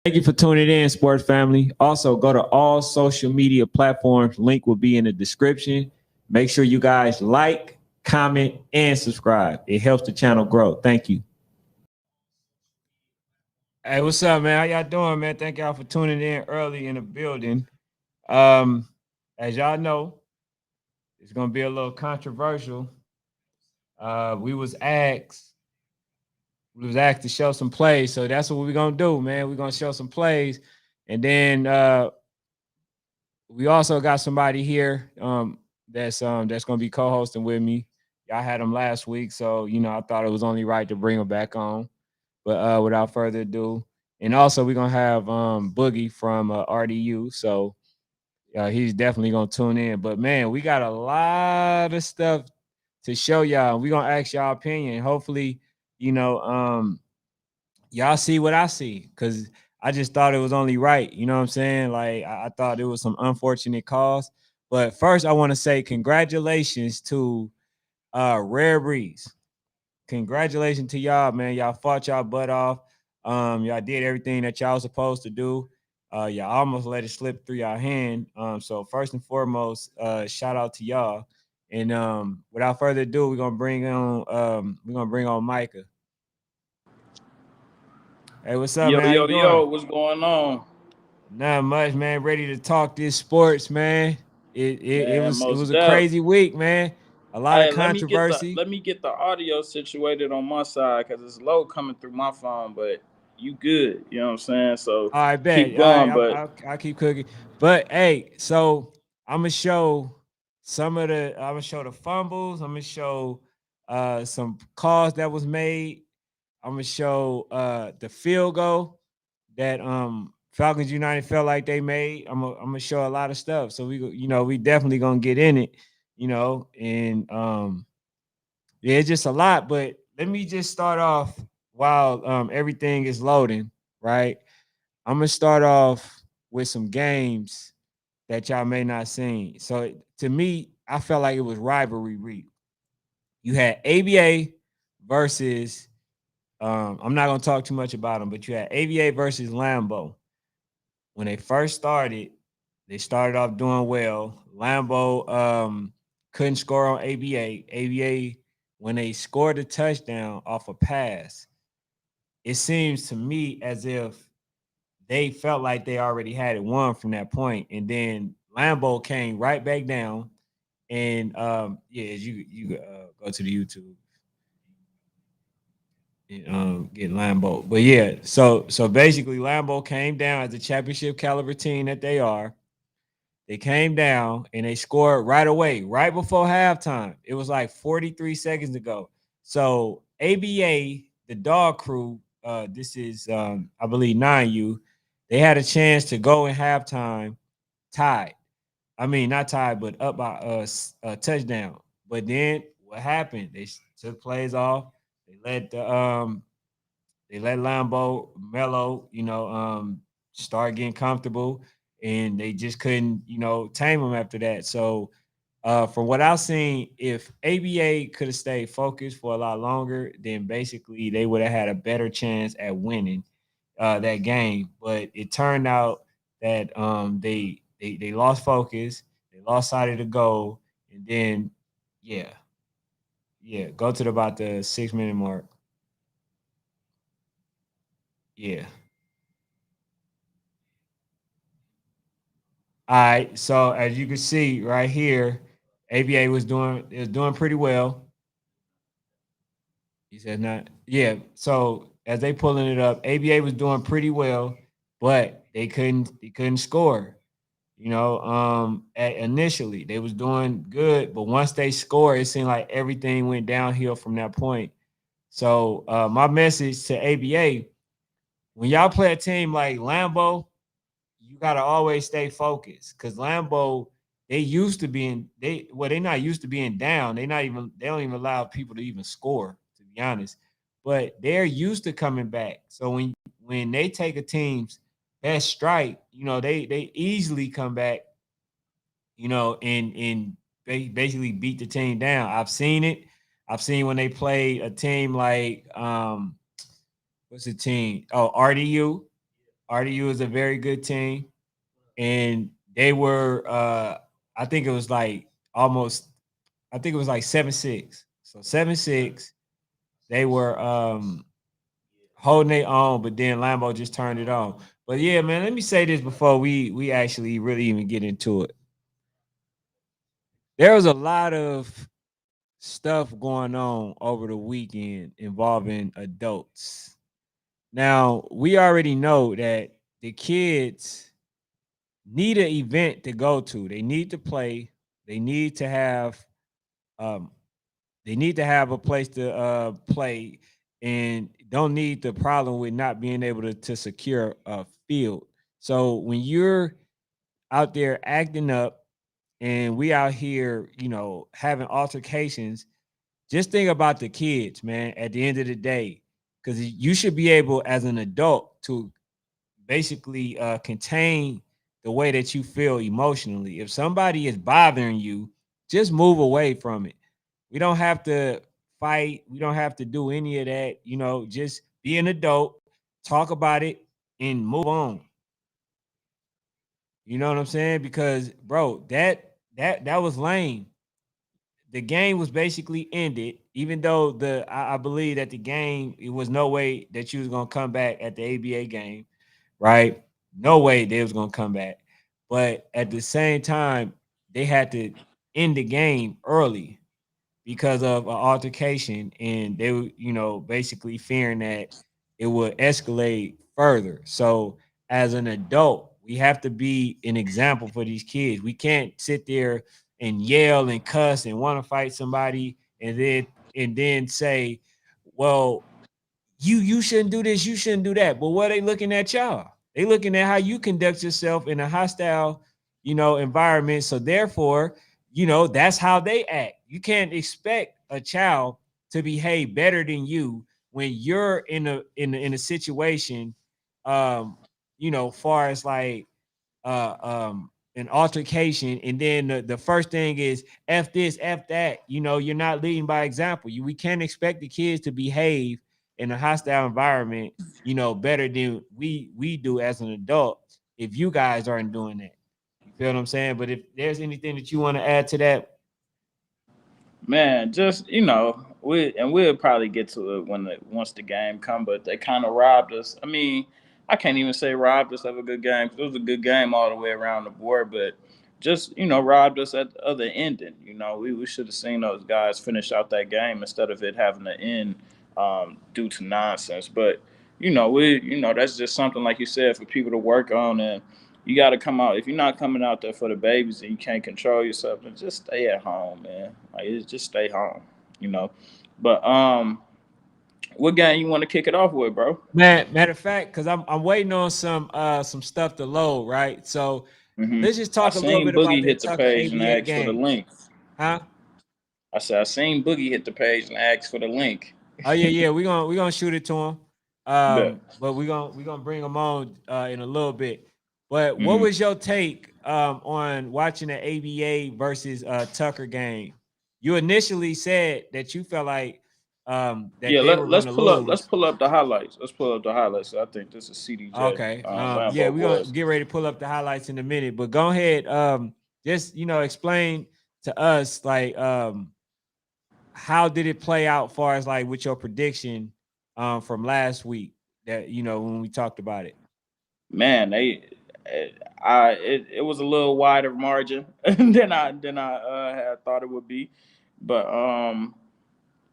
Thank you for tuning in, sports family. Also, go to all social media platforms. Link will be in the description. Make sure you guys like, comment, and subscribe. It helps the channel grow. Thank you. Hey, what's up, man? How y'all doing, man? Thank y'all for tuning in early in the building. Um, as y'all know, it's gonna be a little controversial. We was asked to show some plays, so that's what we're gonna do, man. We're gonna show some plays, and then we also got somebody here that's gonna be co-hosting with me. Y'all had him last week, so I thought it was only right to bring him back on. But without further ado, and also we're gonna have Boogie from RDU, so he's definitely gonna tune in. But man, we got a lot of stuff to show y'all. We're gonna ask y'all opinion. Hopefully, you know, y'all see what I see, because I just thought it was only right. You know what I'm saying? Like I thought it was some unfortunate calls. But first, I want to say congratulations to Rarebreed. Congratulations to y'all, man. Y'all fought y'all butt off. Y'all did everything that y'all was supposed to do. Y'all almost let it slip through y'all hand. So first and foremost, shout out to y'all. And without further ado, we're gonna bring on Micah. Hey, what's up, Yo, man? How you yo, doing? yo, what's going on? Not much, man. Ready to talk this sports, man. It Man, was it was most a deaf. crazy week, man. A lot of Hey, let me get the controversy. let me get the audio situated on my side because it's low coming through my phone, but you good. You know what I'm saying? So All right, bet. keep All right, going, but I'll keep cooking. But hey, so I'm gonna show I'm gonna show the fumbles. I'm gonna show some calls that was made. I'm gonna show the field goal that Falcons United felt like they made. I'm gonna show a lot of stuff. So we definitely gonna get in it, and yeah, it's just a lot. But let me just start off while everything is loading, right? I'm gonna start off with some games that y'all may not seen. So to me, I felt like it was rivalry week. You had ABA versus I'm not gonna talk too much about them, but you had ABA versus Lambo. When they started off doing well. Lambo couldn't score on ABA. ABA, when they scored a touchdown off a pass, it seems to me as if they felt like they already had it won from that point. And then Lambo came right back down. And yeah, you go to the YouTube and get Lambo. But yeah, so basically Lambo came down as a championship caliber team that they are. They came down and they scored right away, right before halftime. It was like 43 seconds ago. So ABA, the dog crew, this is I believe 9U, they had a chance to go in halftime tied. I mean, not tied, but up by a touchdown. But then what happened? They took plays off. They let Lambo Mello, start getting comfortable, and they just couldn't, tame him after that. So, from what I've seen, if ABA could have stayed focused for a lot longer, then basically they would have had a better chance at winning that game. But it turned out that they lost focus, they lost sight of the goal, and then yeah, go to about the 6 minute mark. Yeah. All right. So as you can see right here, ABA was doing pretty well. He said not. Yeah. So as they pulling it up, ABA was doing pretty well, but they couldn't score. Initially they was doing good, but once they scored, it seemed like everything went downhill from that point. So my message to ABA: when y'all play a team like Lambo, you gotta always stay focused, because Lambo, they used to being they're not used to being down. They don't even allow people to even score, to be honest. But they're used to coming back. So when they take a team's best strike, they easily come back, and basically beat the team down. I've seen it. I've seen when they play a team like what's the team? Oh, RDU. RDU is a very good team, and they were I think it was like almost I think it was like 7-6. So 7-6. They were holding their own, but then Lambo just turned it on. But yeah, man, let me say this before we actually really even get into it. There was a lot of stuff going on over the weekend involving adults. Now, we already know that the kids need an event to go to. They need to play. They need to have um they need to have a place to play and don't need the problem with not being able to secure a field. So when you're out there acting up and we out here, having altercations, just think about the kids, man, at the end of the day. Because you should be able as an adult to basically contain the way that you feel emotionally. If somebody is bothering you, just move away from it. We don't have to fight. We don't have to do any of that. Just be an adult, talk about it, and move on. You know what I'm saying? Because bro, that was lame. The game was basically ended, even though I believe that the game, it was no way that you was gonna come back at the ABA game, right? No way they was gonna come back. But at the same time, they had to end the game early because of an altercation, and they were, basically fearing that it would escalate further. So as an adult, we have to be an example for these kids. We can't sit there and yell and cuss and want to fight somebody and then say, well, you shouldn't do this, you shouldn't do that. But what are they looking at y'all? They looking at how you conduct yourself in a hostile, environment. So therefore, that's how they act. You can't expect a child to behave better than you when you're in a situation, far as like an altercation, and then the first thing is F this, F that. You're not leading by example. We can't expect the kids to behave in a hostile environment, better than we do as an adult if you guys aren't doing that. You feel what I'm saying? But if there's anything that you want to add to that. Man, just we'll probably get to it once the game come. But they kind of robbed us. I mean, I can't even say robbed us of a good game, 'cause it was a good game all the way around the board. But just robbed us at the other ending. We should have seen those guys finish out that game instead of it having to end due to nonsense. But that's just something, like you said, for people to work on. And you got to come out. If you're not coming out there for the babies and you can't control yourself, then just stay at home, man. Like, just stay home, you know. But what game you want to kick it off with, bro? Man, matter of fact, because I'm waiting on some stuff to load, right? So let's just I talk a little seen bit about Boogie that hit the Tucker page and ABA ask for the game. link. Huh? I said I seen Boogie hit the page and ask for the link. Oh yeah. We're gonna shoot it to him. But But we're gonna bring him on in a little bit. But what mm-hmm. was your take on watching the ABA versus Tucker game? You initially said that you felt like that Yeah, they were let's gonna pull up. Let's lose. pull up the highlights. Let's pull up the highlights. I think this is CDJ. Okay. Yeah, Lambo we're gonna boys. get ready to pull up the highlights in a minute. But go ahead. Just explain to us like how did it play out far as like with your prediction from last week that when we talked about it. Man, it was a little wider margin than I had thought it would be, but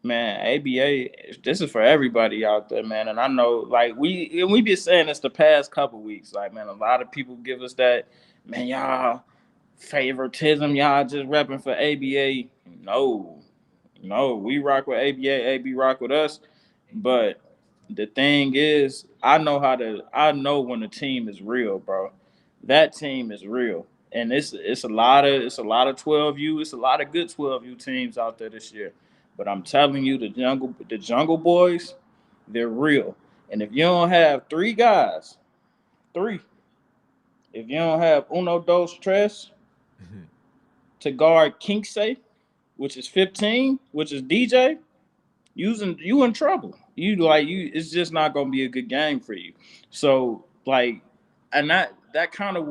man, ABA, this is for everybody out there, man. And I know, like we been saying this the past couple weeks, like man, a lot of people give us that, man, y'all favoritism, y'all just repping for ABA. No, no, we rock with ABA, AB rock with us. But the thing is, I know when the team is real, bro. That team is real. And it's a lot of 12U, it's a lot of good 12U teams out there this year. But I'm telling you, the jungle boys, they're real. And if you don't have three guys, three, if you don't have uno dos tres to guard Kinksey, which is 15, which is DJ, you in trouble. You it's just not gonna be a good game for you. So like and that's kind of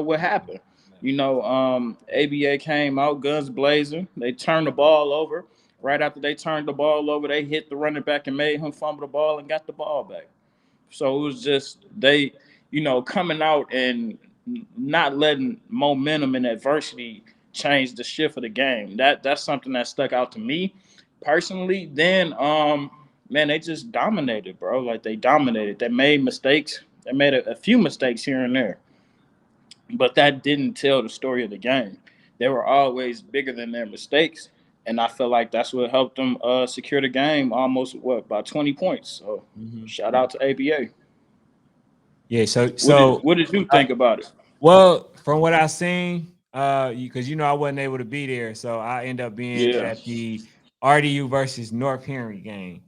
what happened. ABA came out guns blazing. They turned the ball over. Right after they turned the ball over, they hit the running back and made him fumble the ball and got the ball back. So it was just they, coming out and not letting momentum and adversity change the shift of the game. That's something that stuck out to me personally. Then man, they just dominated, bro. Like they dominated. They made mistakes. They made a few mistakes here and there, but that didn't tell the story of the game. They were always bigger than their mistakes, and I feel like that's what helped them secure the game almost by 20 points. So shout out to ABA. Yeah. What did you think about it? Well, from what I seen, because I wasn't able to be there, so I end up being Yeah. at the RDU versus North Henry game,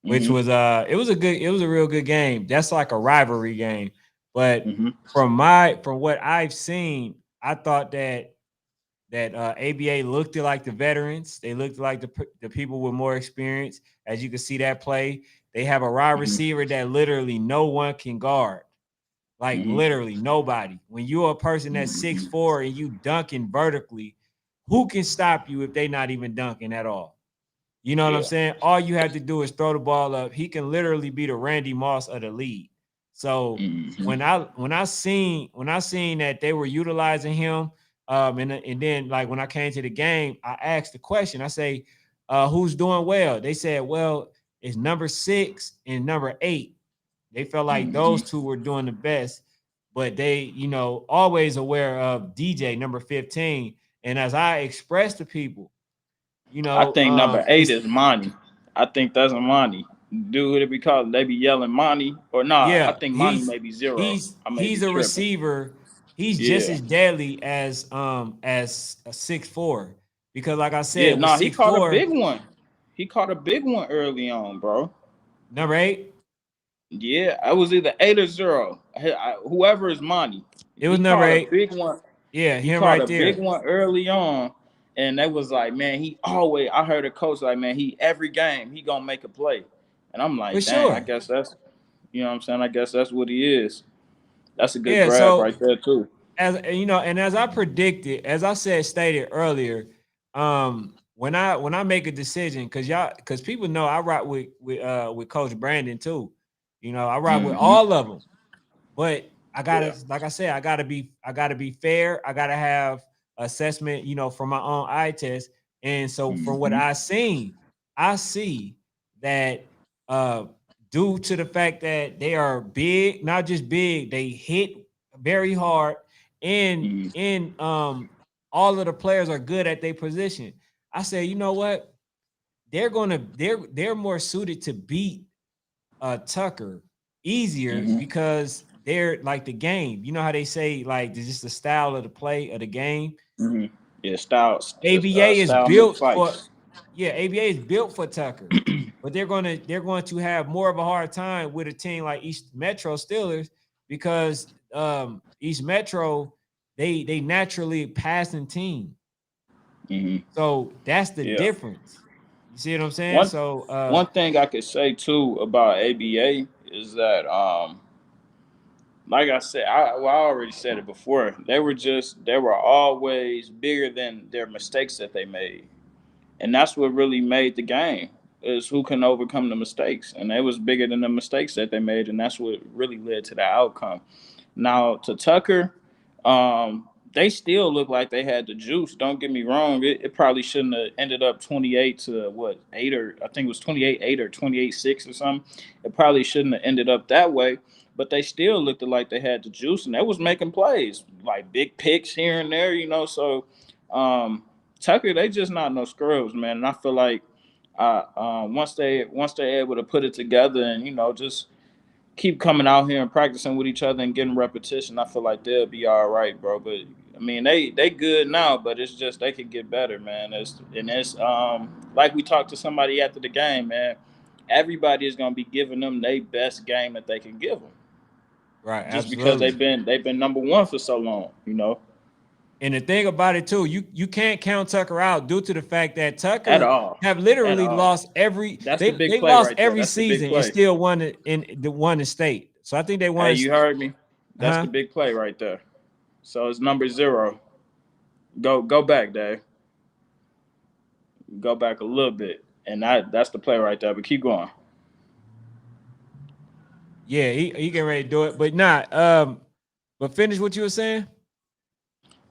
which Hmm. was it was a real good game. That's like a rivalry game. But Hmm. from what I've seen, I thought that ABA looked like the veterans. They looked like the people with more experience. As you can see that play, they have a wide Hmm. receiver that literally no one can guard. Like Hmm. literally nobody. When you're a person that's Hmm. 6'4" and you dunking vertically, who can stop you if they not even dunking at all? You know what I'm Yeah. saying? All you have to do is throw the ball up. He can literally be the Randy Moss of the league. So Hmm. when I seen that they were utilizing him, and then like when I came to the game, I asked the question. I say, who's doing well? They said, well, it's number 6 and number 8. They felt like Hmm. those two were doing the best, but they, always aware of DJ number 15. And as I expressed to people, I think number 8 it's is Monty. I think that's a Monty. Dude, it be called they be yelling Monty or nah. I yeah, think Monty he's may be 0. he's I may be he's a tripping. receiver. He's just Yeah. as deadly as a 6'4", because like I Yeah. said with Nah, he six caught a four, big one. He caught a big one early on, bro. number 8, Yeah, I was either 8 or 0. Whoever is Monty, it was he number caught a 8. big one. Yeah, He him caught right a big there one early on, and they was like, man, he always. I heard a coach like, man, he every game he gonna make a play, and I'm for like, dang, I sure. guess that's, what I'm saying. I guess that's what he is. That's a good Yeah, grab so right there too. and as I predicted, as I stated earlier, when I make a decision, because people know I rock with Coach Brandon too. I rock with Hmm. all of them, but I Yeah. gotta, like I said, I gotta be fair. I gotta have assessment, from my own eye test. And so from what Hmm. I seen, I see that uh due to the fact that they are big, not just big, they hit very hard, and Hmm. all of the players are good at their position. I say, you know what? They're more suited to beat Tucker easier Hmm. because they're like the game. You know how they say like just the style of the play of the game. Hmm. Yeah. Style. ABA is Style make built for fights. yeah, ABA is built for Tucker, but they're going to have more of a hard time with a team like East Metro Steelers because East Metro they naturally passing team. Hmm. So that's the Yeah. difference. You see what I'm saying? One So one thing I could say too about ABA is that like I said, I already said it before. They were always bigger than their mistakes that they made, and that's what really made the game is who can overcome the mistakes, and they was bigger than the mistakes that they made, and that's what really led to the outcome. Now to Tucker, they still look like they had the juice. Don't get me wrong; it probably shouldn't have ended up 28 to what 8 or I think it was 28-8 or 28-6 or something. It probably shouldn't have ended up that way, but they still looked like they had the juice and they was making plays like big picks here and there. Um, Tucker, they just not no scrubs, man. And I feel like once they're able to put it together and just keep coming out here and practicing with each other and getting repetition, I feel like they'll be all right, bro. But I mean, they good now, but it's just they could get better, man. It's like we talked to somebody after the game, man. Everybody is gonna be giving them their best game that they can give them, right, just because absolutely. they've been number one for so long. And the thing about it too, you can't count Tucker out due to the fact that At Tucker all, have at literally all. lost every That's the they big they play lost right there. every That's the big season and play. still won it in the state. So I think they Hey, won. you heard me. That's the big play right there. So it's number 0. Go back, Dave. Go back a little bit, and that's the play right there. But keep going. Yeah, he getting ready to do it, but not. But finish what you were saying.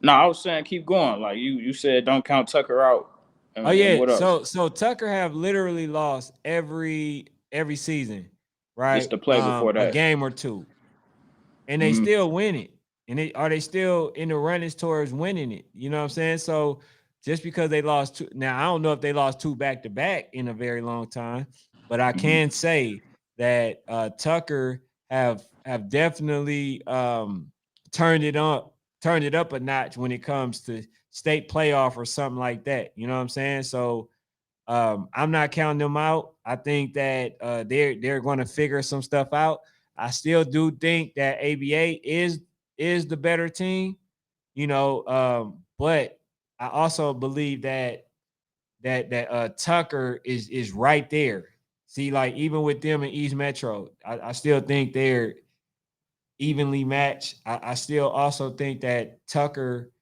No, I was saying keep going. Like you said, don't count Tucker out. Oh And yeah, what else? so Tucker have literally lost every season, This right? the play before A that. game or two, and they Mm-hmm. still win it. And are they still in the runnings towards winning it? You know what I'm saying? So just because they lost two, now I don't know if they lost two back to back in a very long time, but I Mm-hmm. can say that Tucker have definitely turned it up a notch when it comes to state playoff or something like that. You know what I'm saying? So I'm not counting them out. I think that they're going to figure some stuff out. I still do think that ABA is the better team, you know. But I also believe that Tucker is right there. See, like even with them in East Metro, I still think they're evenly matched. I still also think that Tucker,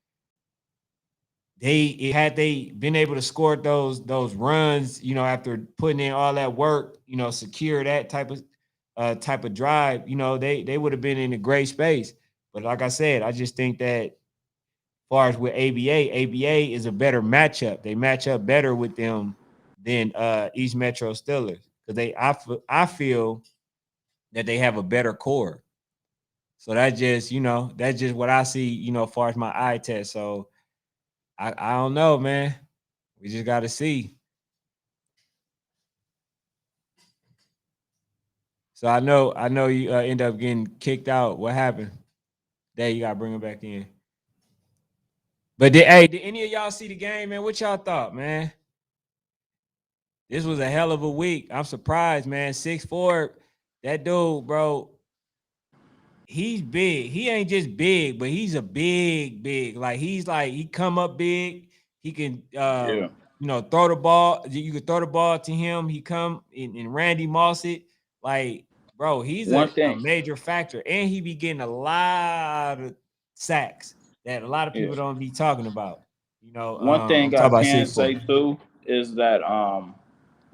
had they been able to score those runs, you know, after putting in all that work, you know, secure that type of drive, you know, they would have been in a great space. But like I said, I just think that as far as with ABA is a better matchup. They match up better with them than East Metro Steelers because I feel that they have a better core. So that's just what I see, you know, as far as my eye test. So I don't know, man. We just got to see. So I know you end up getting kicked out. What happened? There you got to bring him back in. But did any of y'all see the game, man? What y'all thought, man? This was a hell of a week. I'm surprised, man. 6'4", that dude, bro. He's big. He ain't just big, but he's a big. Like he come up big. He can Yeah. you know, throw the ball. You can throw the ball to him. He come and Randy Moss it. Like, bro, he's One a thing. major factor. And he be getting a lot of sacks that a lot of Yeah. people don't be talking about. You know, One I'm thing I talking about can 6'4". say too is that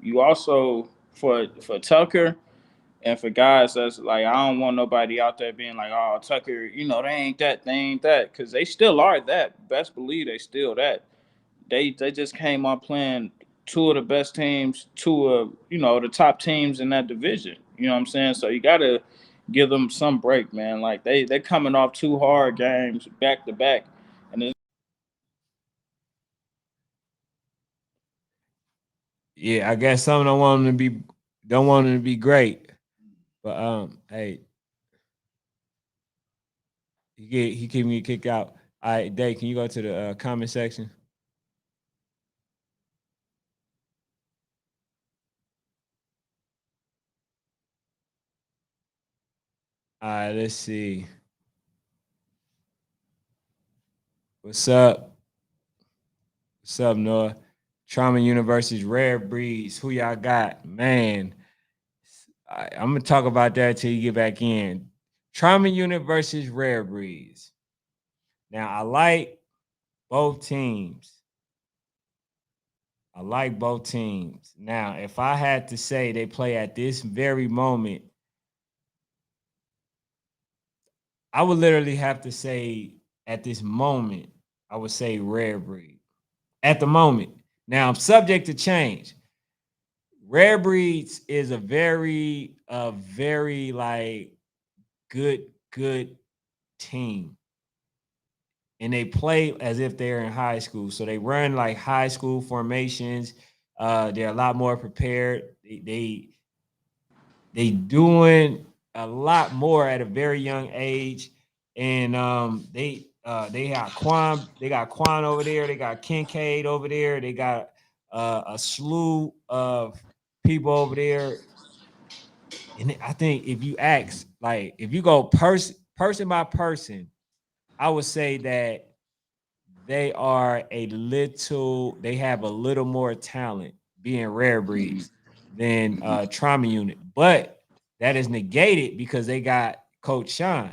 you also for Tucker and for guys that's like I don't want nobody out there being like, oh Tucker, you know, they ain't that, because they still are that. Best believe they still that. They just came up playing two of the best teams, two of the top teams in that division. You know what I'm saying? So you gotta give them some break, man. Like they coming off two hard games back to back, and it's Yeah, I guess some don't want him to be great. But hey, he keep me kicked out. All right, Dave, can you go to the comment section? All right, let's see. What's up? What's up, Noah? Trauma University's Rarebreeds. Who y'all got? Man, I'm gonna talk about that till you get back in. Trauma University's Rarebreeds. Now I like both teams. I like both teams. Now, if I had to say they play at this very moment, I would literally have to say at this moment, I would say Rarebreed. At the moment. Now I'm subject to change. Rarebreeds is a very like good team. And they play as if they're in high school. So they run like high school formations. They're a lot more prepared. They doing a lot more at a very young age. And they got Quan over there, they got Kincaid over there, they got a slew of people over there. And I think if you ask, like if you go person by person, I would say that they have a little more talent being rare mhm, breeds than mhm. trauma unit. But that is negated because they got Coach Sean.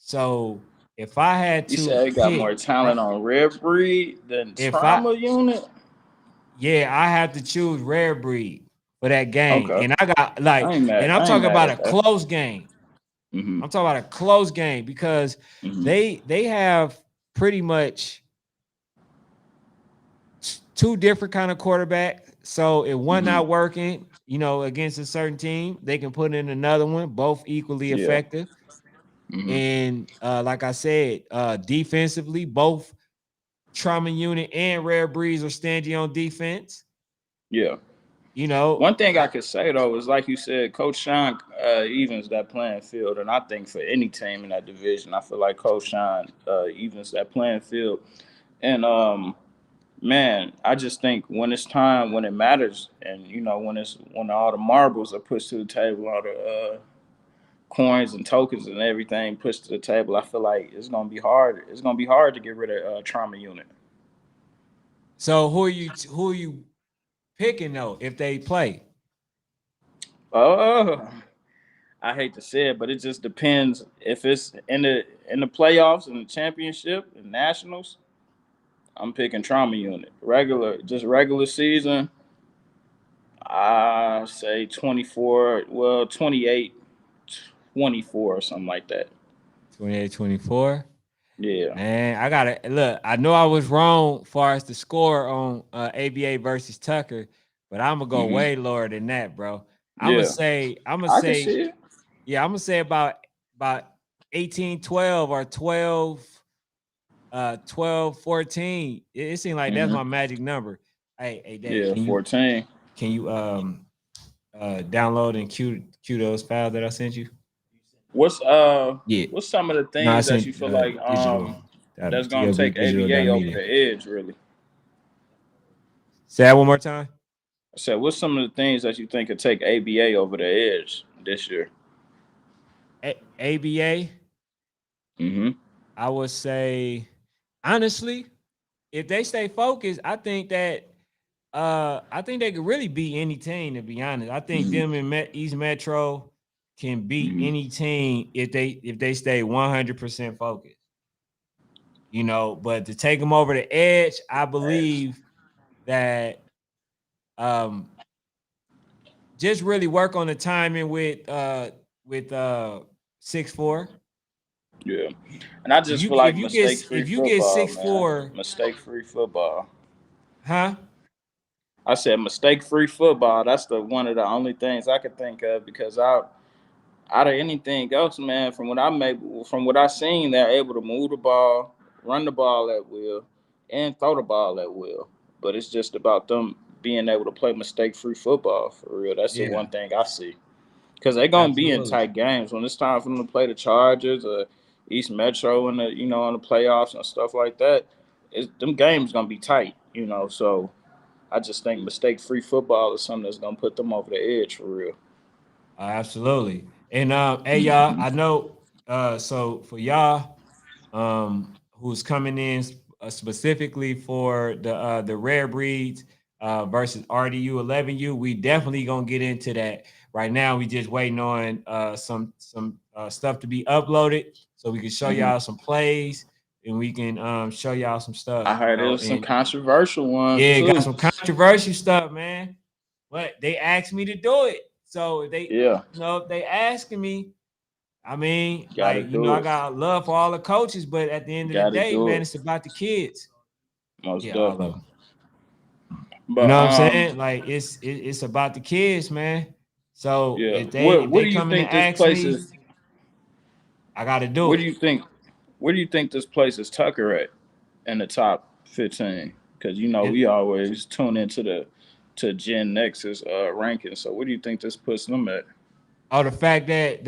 So if I had You to said he got more pick, talent on Rarebreed than if I trauma unit. yeah, I have to choose Rarebreed for that game. Okay, And I got like, I ain't and mad. I'm I ain't talking mad about a at that. close game. Mm-hmm. I'm talking about a close game because Mm-hmm. they have pretty much two different kind of quarterback. So if one Mm-hmm. not working, against a certain team, they can put in another one, both equally Yeah. effective. Mm-hmm. And like I said, defensively, both trauma unit and rare breeds are stingy on defense. Yeah. You know, One thing I could say though is, like you said, Coach Sean evens that playing field, and I think for any team in that division, I feel like Coach Sean evens that playing field. And man, I just think when it's time, when it matters, and when all the marbles are pushed to the table, all the coins and tokens and everything pushed to the table, I feel like it's gonna be hard. It's gonna be hard to get rid of trauma unit. so who are you picking though if they play? Oh, I hate to say it, but it just depends. If it's in the playoffs and the championship and nationals, I'm picking trauma unit. Regular season, I say 24, well 28, 24 or something like that. 28-24. Yeah. Man, I gotta look. I know I was wrong as far as the score on ABA versus Tucker, but I'm gonna go Hmm. way lower than that, bro. I'm gonna Yeah. say, I'm gonna I can say, see it. yeah, I'm gonna say about 18-12 or 12-14. It seemed like that's Hmm. my magic number. Hey, Dave, Yeah, can you 14. can you download and cue those files that I sent you? What's Yeah. what's some of the No, I things that you sent feel like digital. that's gonna TLB take ABA over digital.media. the edge really? Say that one more time. I said, what's some of the things that you think could take ABA over the edge this year? ABA, Mm-hmm. I would say honestly, if they stay focused, I think they could really beat any team, to be honest. I think Mm-hmm. them in East Metro can beat Mm-hmm. any team if they stay 100% focused. But to take them over the edge, I believe that um just really work on the timing with 6'4". Yeah. And I If just you feel if like you get mistake free if you get football, six man. four, Mistake free football. huh? I said mistake free football. That's the one of the only things I could think of because out of anything else, man, from what I seen, they're able to move the ball, run the ball at will, and throw the ball at will. But it's just about them being able to play mistake free football for real. That's the Yeah, one thing I see. Because they're gonna be in absolutely. tight games when it's time for them to play the Chargers or East Metro in the in the playoffs and stuff like that. Them games gonna be tight, So I just think mistake free football is something that's gonna put them over the edge for real. Absolutely. And hey y'all, Mm-hmm. I know so for y'all who's coming in specifically for the rare breeds versus RDU 11U, we definitely gonna get into that. Right now, we just waiting on some stuff to be uploaded so we can show Mm-hmm. y'all some plays and we can show y'all some I stuff, heard there was some and controversial ones yeah, got too. some controversial stuff, man. But they asked me to do it. So if they, Yeah, if they asking me, I mean, got to like, do I it. got love for all the coaches, but at the end of the Got to day, do man, it. it's about the kids. Most Yeah, all of definitely. them. You But know what I'm saying? Like it's about the kids, man. So yeah. if they What if What they do you coming think to this ask place me, is? I gotta do Where do it. you think? Where do you think this place is Tucker at in the top 15? Because And we always tune into to Gen Nexus ranking. So where do you think this puts them at? oh, the fact that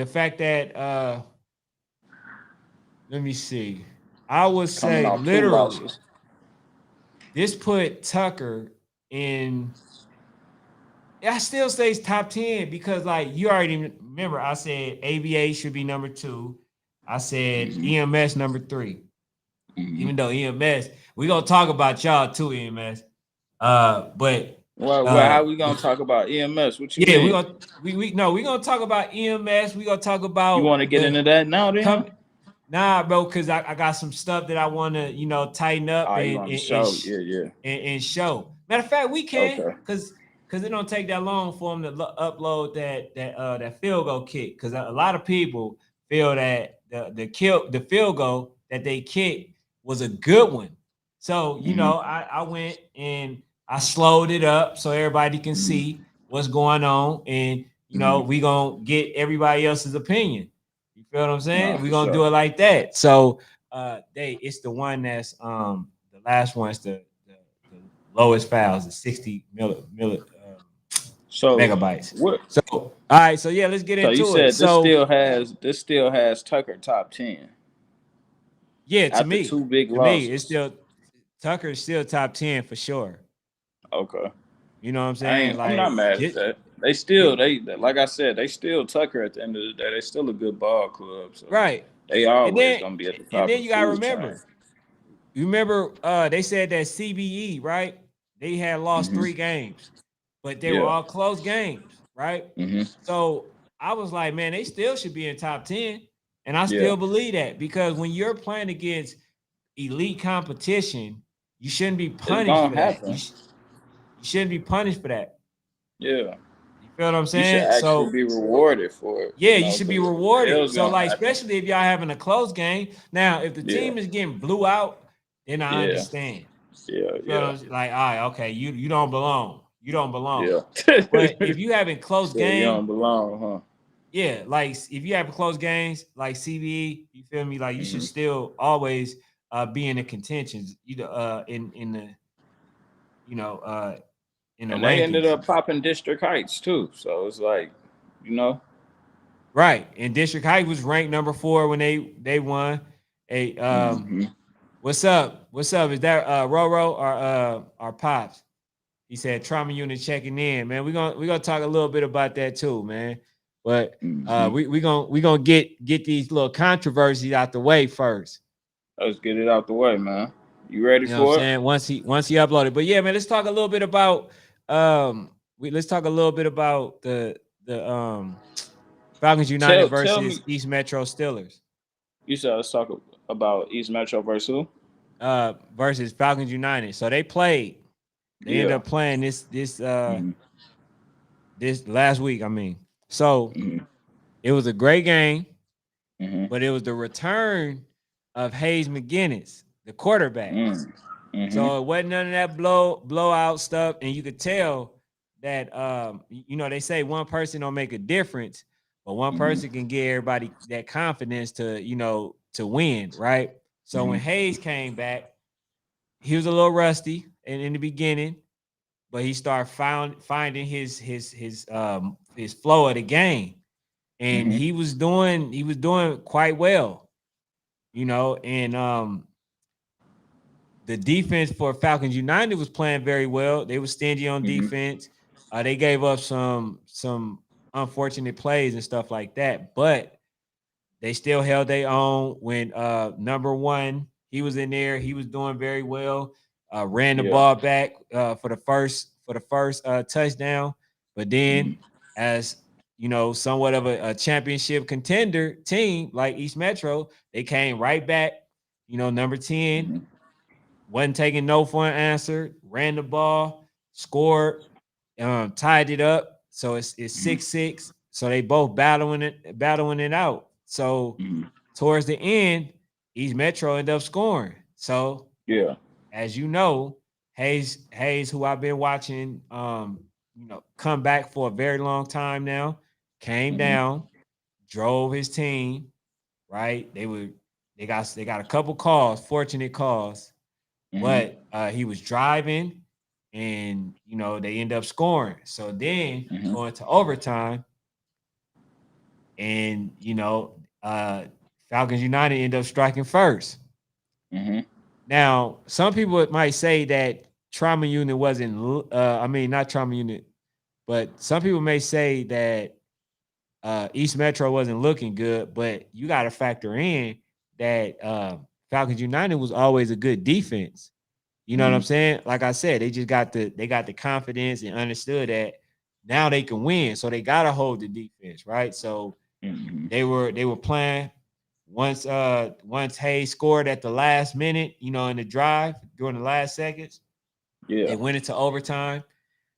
let me see. I would Coming say off two literally losses. this put Tucker in. I still say it's top 10 because, like, you already remember, I said ABA should be number 2. I said Hmm. EMS number 3. Hmm. Even though EMS, we gonna talk about y'all too, EMS. But Well, how we gonna talk about EMS? What you yeah, we mean? gonna we no, we gonna talk about EMS. We gonna talk You about want to get the into that now, then? come. Nah, bro, because I got some stuff that I want to, tighten up Oh, you want to show? Yeah. and show. Matter of fact, we can, Okay. because it don't take that long for them to upload that field goal kick. Because a lot of people feel that the field goal that they kicked was a good one. So I went and I slowed it up so everybody can see what's going on, and we gonna get everybody else's opinion. You feel what I'm saying? No, We're for gonna do sure. it like that. So it's the one that's the last one's the lowest files, the 60 So megabytes. what? So all right, so yeah, let's get So you into it. said this So still has Tucker top 10 yeah, to after me, two big it's losses. still Tucker's still top 10 for sure. Okay. You know what I'm saying? I'm not Like mad at that. They still they like I said, they still Tucker at the end of the day. They still a good ball club. So right. they And always then gonna be at the and top then of you the gotta food chain. remember, they said that CBE, right? They had lost Hmm. 3 games, but they were Yeah. all close games, right? Hmm. So I was like, man, they still should be in top 10. And I Yeah. still believe that because when you're playing against elite competition, you shouldn't be It's punished gonna for that. happen. You shouldn't be punished for that. Yeah. You feel what I'm You should saying? actually So be rewarded for it, yeah, you should be because rewarded. hell's So gonna like, happen. especially if y'all having a close game. Now, if the Yeah. team is getting blew out, then I Yeah. understand. Yeah. You feel what Yeah. I'm saying? Like, all right, okay, you don't belong. You don't belong. Yeah. But if you having close So you game, don't belong, huh? yeah, like if you have close games like CBE, you feel me? Like you should Hmm. still always be in the contentions, in the you know in the And they ended rankings. up popping District Heights too. So it's like, you know, Right. And District Heights was ranked number 4 when they won. Hey, hmm what's up? What's up? Is that Roro or Pops? He said trauma unit checking in, man. We're gonna talk a little bit about that too, man. But hmm we gonna get these little controversies out the way first. let's get it out the way, man. You ready You know what I'm for it? saying? Once he uploaded. But yeah, man, let's talk a little bit about let's talk a little bit about the Falcons United Tell versus me. East Metro Steelers. You said let's talk about East Metro versus who? Versus Falcons United. So they played. They ended Yeah. up playing Hmm. this last week. I mean, so Hmm. it was a great game, Hmm. but it was the return of Hayes McGinnis, the quarterback. Hmm. So it wasn't none of that blowout stuff, and you could tell that they say one person don't make a difference, but one Hmm. person can give everybody that confidence to to win, right? So Hmm. when Hayes came back, he was a little rusty in the beginning, but he started finding his flow of the game, and Hmm. he was doing quite well, and the defense for Falcons United was playing very well. They were stingy on Hmm. defense. They gave up some unfortunate plays and stuff like that, but they still held their own when number one, he was in there. He was doing very well. Ran the Yeah. ball back for the first touchdown. But then, Hmm. as somewhat of a championship contender team like East Metro, they came right back. Number 10 Hmm. wasn't taking no for an answer. Ran the ball, scored, tied it up. So it's Hmm. 6-6. So they both battling it out. So Hmm. towards the end, East Metro ended up scoring. So Yeah. as you know, Hayes, who I've been watching, come back for a very long time now, came Hmm. down, drove his team. Right, they got a couple calls, fortunate calls, Hmm. but he was driving, and they end up scoring. So then Hmm. going to overtime, and Falcons United end up striking first. Hmm. Now, some people might say that trauma unit wasn't. I mean, not trauma unit, but some people may say that East Metro wasn't looking good. But you got to factor in that Falcons United was always a good defense. You know what Hmm. I'm saying? Like I said, they got the confidence and understood that now they can win. So they gotta hold the defense, right? So Hmm. they were playing once Hayes scored at the last minute, you know, in the drive during the last seconds, Yeah. they went into overtime.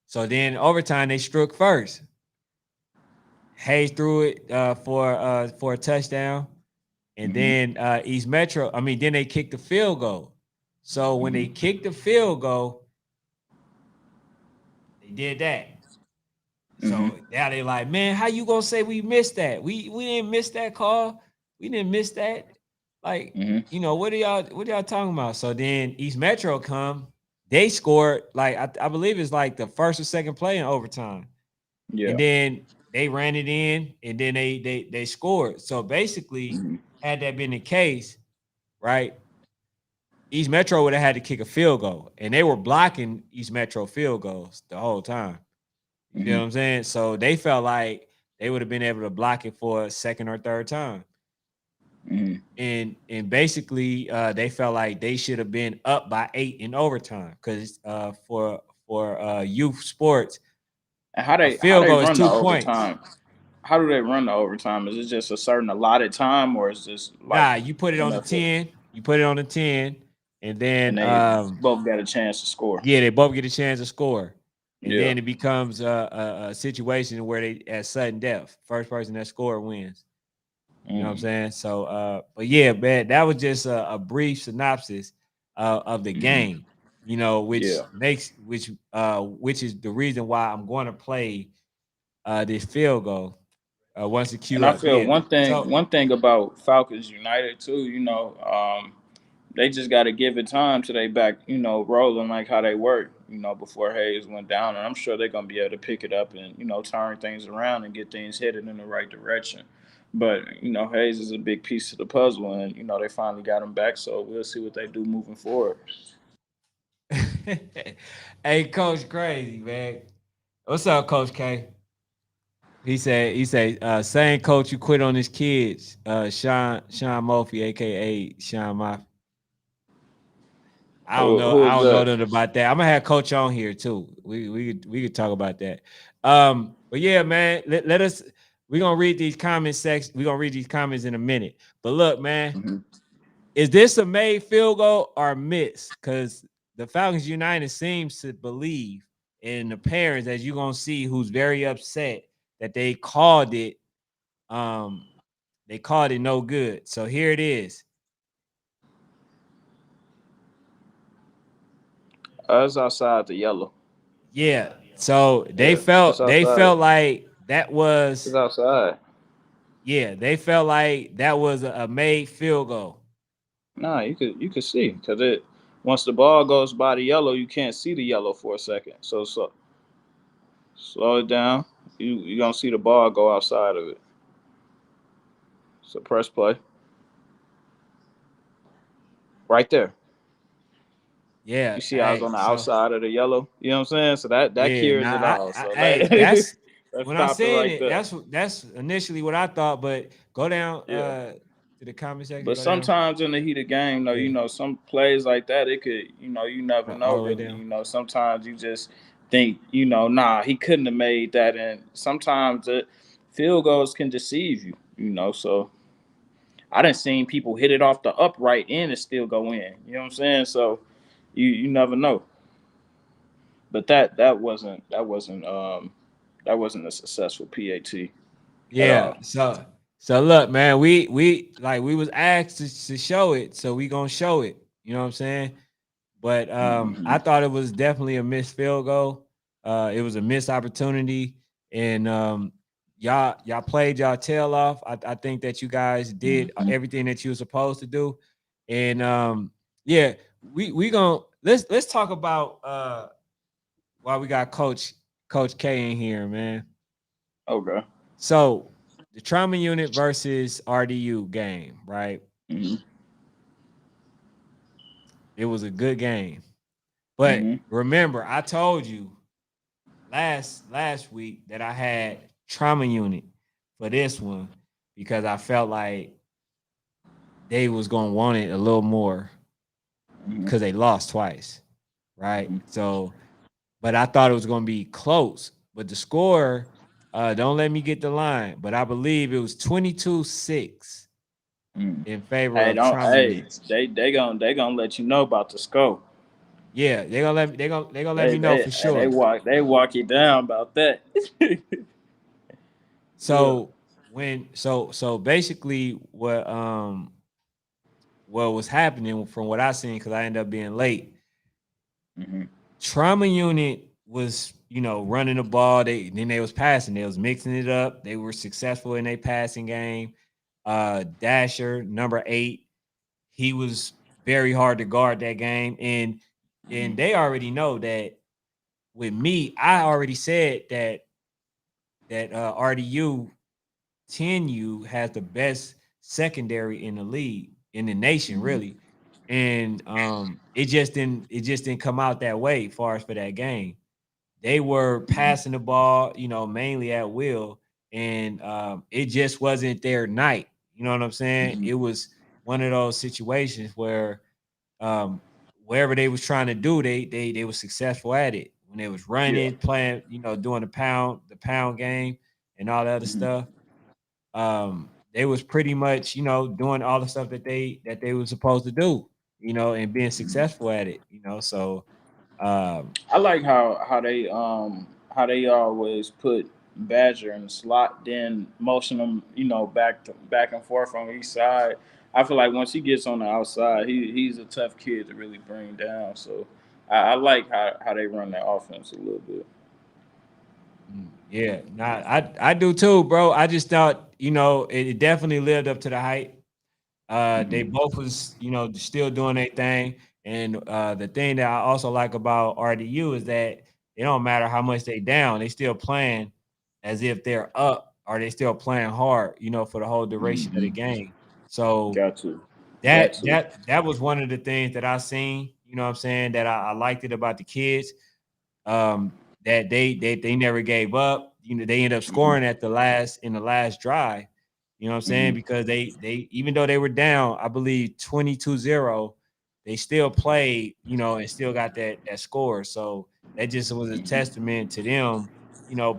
So then overtime they struck first. Hayes threw it for a touchdown, and Mm-hmm. then East Metro. I mean, then they kicked the field goal. So when they Mm-hmm. kicked the field goal, they did that. Mm-hmm. So now they like, man, how you gonna say we missed that? We didn't miss that call. We didn't miss that. Like, Mm-hmm. you know, what y'all talking about? So then East Metro come, they scored like I believe it's like the first or second play in overtime. And Yeah. then they ran it in and then they scored. So basically, Mm-hmm. had that been the case, right? East Metro would have had to kick a field goal. And they were blocking East Metro field goals the whole time. You feel Mm-hmm. what I'm saying? So they felt like they would have been able to block it for a second or third time. Mm-hmm. And basically they felt like they should have been up by 8 in overtime because for youth sports, And how a they field goal is run the 2 points. overtime? How do they run the overtime? Is it just a certain allotted time, or is this like Nah, you put it on the NFL? 10, you put it on the 10, and And then they both got a chance to score. yeah, they both get a chance to score. And Yeah. then it becomes a situation where they at sudden death. First person that score wins. You know what I'm Mm-hmm. saying? So, but yeah, man, that was just a brief synopsis of the Mm-hmm. game. You know, Yeah. which is the reason why I'm going to play this field goal once the And queue I up. feel Yeah. So one thing about Falcons United too, they just got to give it time till they back, rolling like how they work, before Hayes went down. And I'm sure they're going to be able to pick it up and, turn things around and get things headed in the right direction. But, Hayes is a big piece of the puzzle and, they finally got him back. So we'll see what they do moving forward. hey, Coach Crazy, man. What's up, Coach K? He said, same coach you quit on his kids, Sean Murphy, aka Sean Murphy. I don't know. Who I is don't know that? nothing about that. I'm gonna have Coach on here too. We could talk about that. But yeah, man, let us. We're gonna read these comment sections. We're gonna read these comments in a minute. But look, man, Mm-hmm. is this a made field goal or miss? Because the Falcons United seems to believe in the parents, as you're gonna see, who's very upset that they called it. Um, they called it no good. So here it is. It's outside the yellow. Yeah. So they Yeah, it's felt they outside. felt like that It's was outside. yeah, they felt like that was a made field goal. Nah, you could see because it once the ball goes by the yellow, you can't see the yellow for a second. So slow it down. You gonna see the ball go outside of it. So press play right there. You Yeah. see, I was Hey, on the so outside of the yellow. You know what I'm saying? So that yeah, carries nah, it all. So hey, like, that's let's when I'm stop it saying right it, there. that's initially what I thought, but go down Yeah. to the comment section, But go down. sometimes in the heat of game, though, Yeah. some plays like that, it could, you never All know the way really. down. Sometimes you just think, nah, he couldn't have made that. And sometimes the field goals can deceive you, So I done seen people hit it off the upright and it still go in. You know what I'm saying? So you never know. But that wasn't a successful PAT at Yeah. all. So look, man, we was asked to show it, so we gonna show it. You know what I'm saying? But Mm-hmm. I thought it was definitely a missed field goal. It was a missed opportunity, and y'all played y'all tail off. I think that you guys did Mm-hmm. everything that you were supposed to do, and yeah, we gonna let's talk about why we got Coach K in here, man. Okay. So the trauma unit versus RDU game, right? Mm-hmm. It was a good game. But Mm-hmm. remember, I told you last week that I had trauma unit for this one because I felt like they was gonna want it a little more Mm-hmm. because they lost twice, right? Mm-hmm. So, but I thought it was gonna be close. But the score, don't let me get the line, but I believe it was 22-6 Mm. in favor Hey, of don't. trauma Hey, units. they gonna let you know about the scope. Yeah, they gonna let They me know they for they sure. walk you down about that. Yeah. So so basically what was happening from what I seen, because I ended up being late. Hmm. Trauma unit was, running the ball. They was passing. They was mixing it up. They were successful in their passing game. Dasher, number 8, he was very hard to guard that game. And Hmm. they already know that with me, I already said that RDU 10U has the best secondary in the league, in the nation, Hmm. really. And it just didn't come out that way as far as for that game. They were Hmm. passing the ball, mainly at will, and it just wasn't their night. You know what I'm saying? Hmm. It was one of those situations where um, wherever they was trying to do, they were successful at it. When they was Yeah. running, playing, doing the pound game and all the other Hmm. stuff, they was pretty much, doing all the stuff that they were supposed to do, and being Hmm. successful at it, so um, I like how they always put Badger in the slot, then motion him, back and forth on each side. I feel like once he gets on the outside, he's a tough kid to really bring down. So I like how they run that offense a little bit. yeah, nah, I do too, bro. I just thought, it definitely lived up to the hype. They Hmm. both was, still doing their thing. And the thing that I also like about RDU is that it don't matter how much they down, they still playing as if they're up, or they still playing hard, for the whole duration of the Hmm. game. So Got to, got that to. that that was one of the things that I seen, what I'm saying, that I liked it about the kids. That they never gave up. They ended up Hmm. scoring at the last drive. You know what I'm saying? Hmm. Because they even though they were down, I believe 22-0, they still played, and still got that score. So that just was a Hmm. testament to them,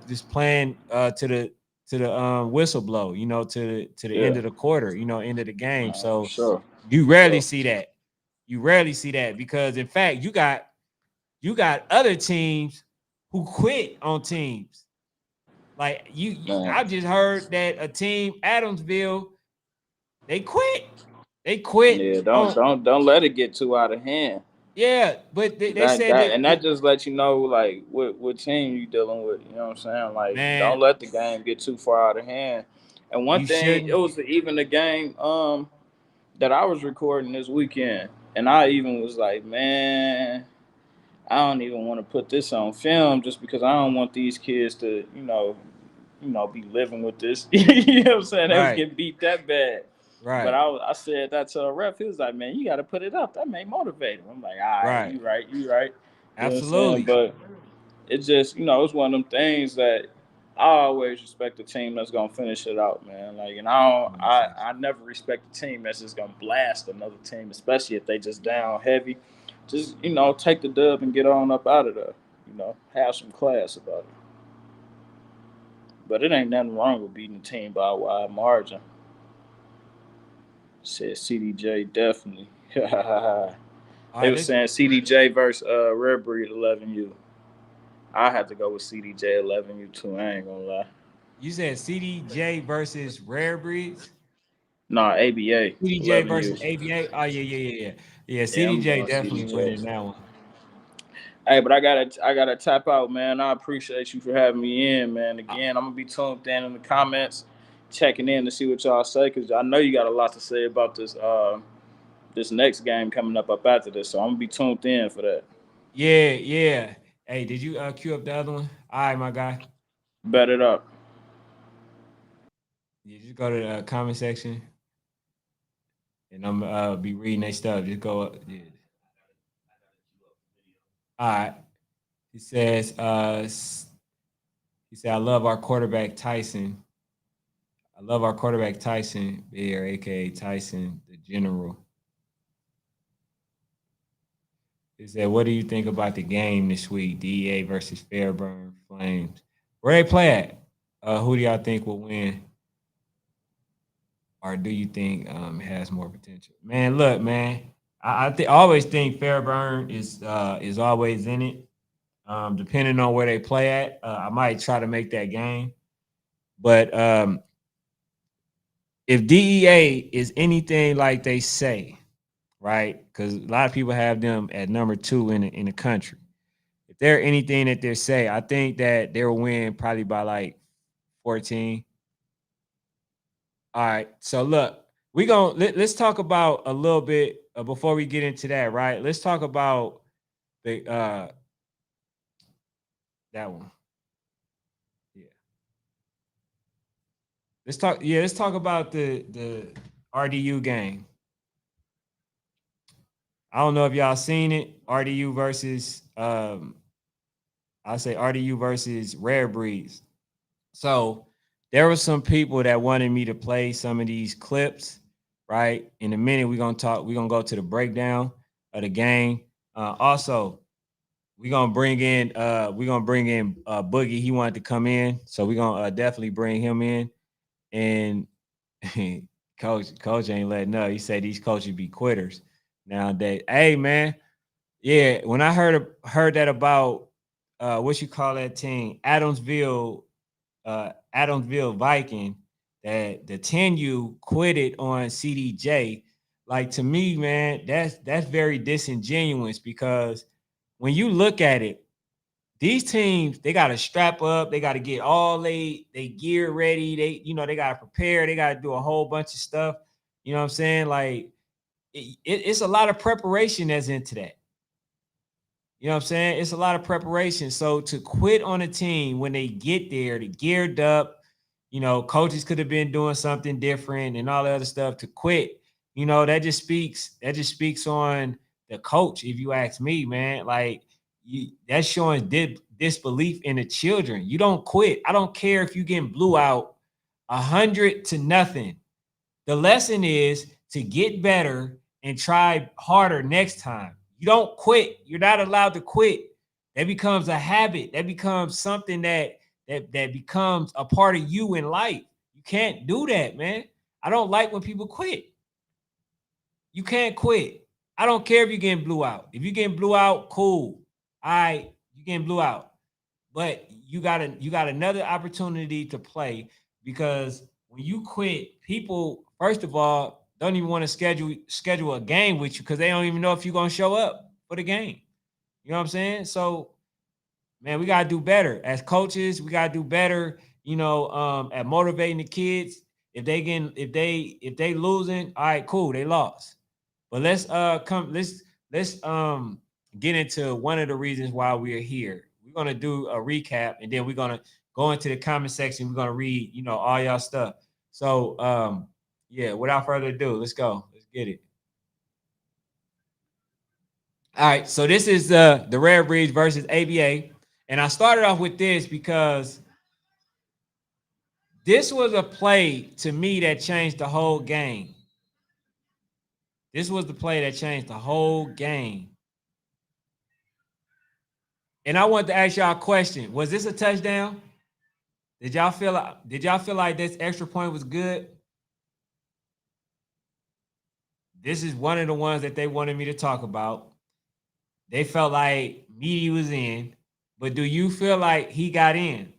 just playing to the whistle blow, to the Yeah. end of the quarter, end of the game. For So sure. you For rarely sure. see that. You rarely see that because in fact you got other teams who quit on teams. Like Man. I just heard that a team, Adamsville, they quit. They quit Yeah. Don't on, don't don't let it get too out of hand. yeah, but they That said that that and that just lets you know like what team you dealing with. You know what I'm saying? Like man, don't let the game get too far out of hand. And one you thing, it shouldn't. was even the game that I was recording this weekend, and I even was like, man, I don't even want to put this on film just because I don't want these kids to be living with this. You know what I'm saying? They was Right, getting beat that bad. But right, I said that to a ref. He was like, "Man, you got to put it up. That may motivate him." I'm like, "All right, right. you right, you right." You know what I'm saying? Absolutely. But it's just it's one of them things that I always respect the team that's gonna finish it out, man. Like, and I never respect the team that's just gonna blast another team, especially if they just down heavy. Just take the dub and get on up out of there. Have some class about it. But it ain't nothing wrong with beating the team by a wide margin. Said CDJ definitely. All They right, was saying CDJ versus Rarebreed 11U. I had to go with CDJ 11U too. I ain't gonna lie. you said CDJ versus Rare Breeds. Nah, ABA CDJ 11U. versus ABA. Oh yeah, yeah, yeah, yeah. Yeah, Yeah, I'm CDJ going definitely CDJ. winning that one. Hey, but I gotta tap out, man. I appreciate you for having me in, man. Uh, Again, I'm gonna be tuned in the comments, checking in to see what y'all say, cause I know you got a lot to say about this next game coming up after this. So I'm gonna be tuned in for that. Yeah, yeah. Hey, did you queue up the other one? All right, my guy. Bet it up. You just go to the comment section, and I'm be reading their stuff. Just go up. Yeah. All right. He says, he said, I love our quarterback Tyson. I love our quarterback Tyson Bear, aka Tyson the General. He said, what do you think about the game this week? DEA versus Fairburn Flames. Where they play at? Who do y'all think will win? or do you think it has more potential? Man, look, man, always think Fairburn is always in it. Depending on where they play at, I might try to make that game. But if DEA is anything like they say, right? Because a lot of people have them at number 2 in the country. If they're anything that they say, I think that they'll win probably by like 14. All right. So look, let's talk about a little bit before we get into that, right? Let's talk about the that one. Yeah. Let's talk about the RDU game. I don't know if y'all seen it. RDU versus I'll say RDU versus Rarebreeds. So there were some people that wanted me to play some of these clips, right? In a minute, we're gonna go to the breakdown of the game. Also, we're gonna bring in Boogie. He wanted to come in, so we're gonna definitely bring him in. And coach ain't letting up. He said these coaches be quitters nowadays. Hey man, yeah. When I heard that about what you call that team, Adamsville Viking, that the 10U quit it on CDJ. Like to me, man, that's very disingenuous because when you look at it, these teams they got to strap up, they got to get all they gear ready, they got to prepare, they got to do a whole bunch of stuff. You know what I'm saying? Like it's a lot of preparation that's into that. You know what I'm saying? It's a lot of preparation. So to quit on a team when they get there, they geared up, coaches could have been doing something different and all the other stuff. To quit, that just speaks on the coach. If you ask me, man, like that's showing disbelief in the children. You don't quit. I don't care if you getting blew out 100-0. The lesson is to get better and try harder next time. You don't quit. You're not allowed to quit. That becomes a habit. That becomes something that becomes a part of you in life. You can't do that, man. I don't like when people quit. You can't quit. I don't care if you're getting blew out. If you're getting blew out, cool. All right, you getting blew out. But you got another opportunity to play because when you quit, people first of all don't even want to schedule a game with you because they don't even know if you're gonna show up for the game. You know what I'm saying? So, man, we gotta do better as coaches. We gotta do better. At motivating the kids. If they losing, all right, cool, they lost. But let's get into one of the reasons why we are here. We're gonna do a recap and then we're gonna go into the comment section. We're gonna read, all y'all stuff. So yeah, without further ado, let's go. Let's get it. All right, so this is the Rarebreed versus ABA. And I started off with this because this was a play to me that changed the whole game. This was the play that changed the whole game. And I want to ask y'all a question. Was this a touchdown? Did y'all feel like this extra point was good? This is one of the ones that they wanted me to talk about. They felt like Meaty was in, but do you feel like he got in?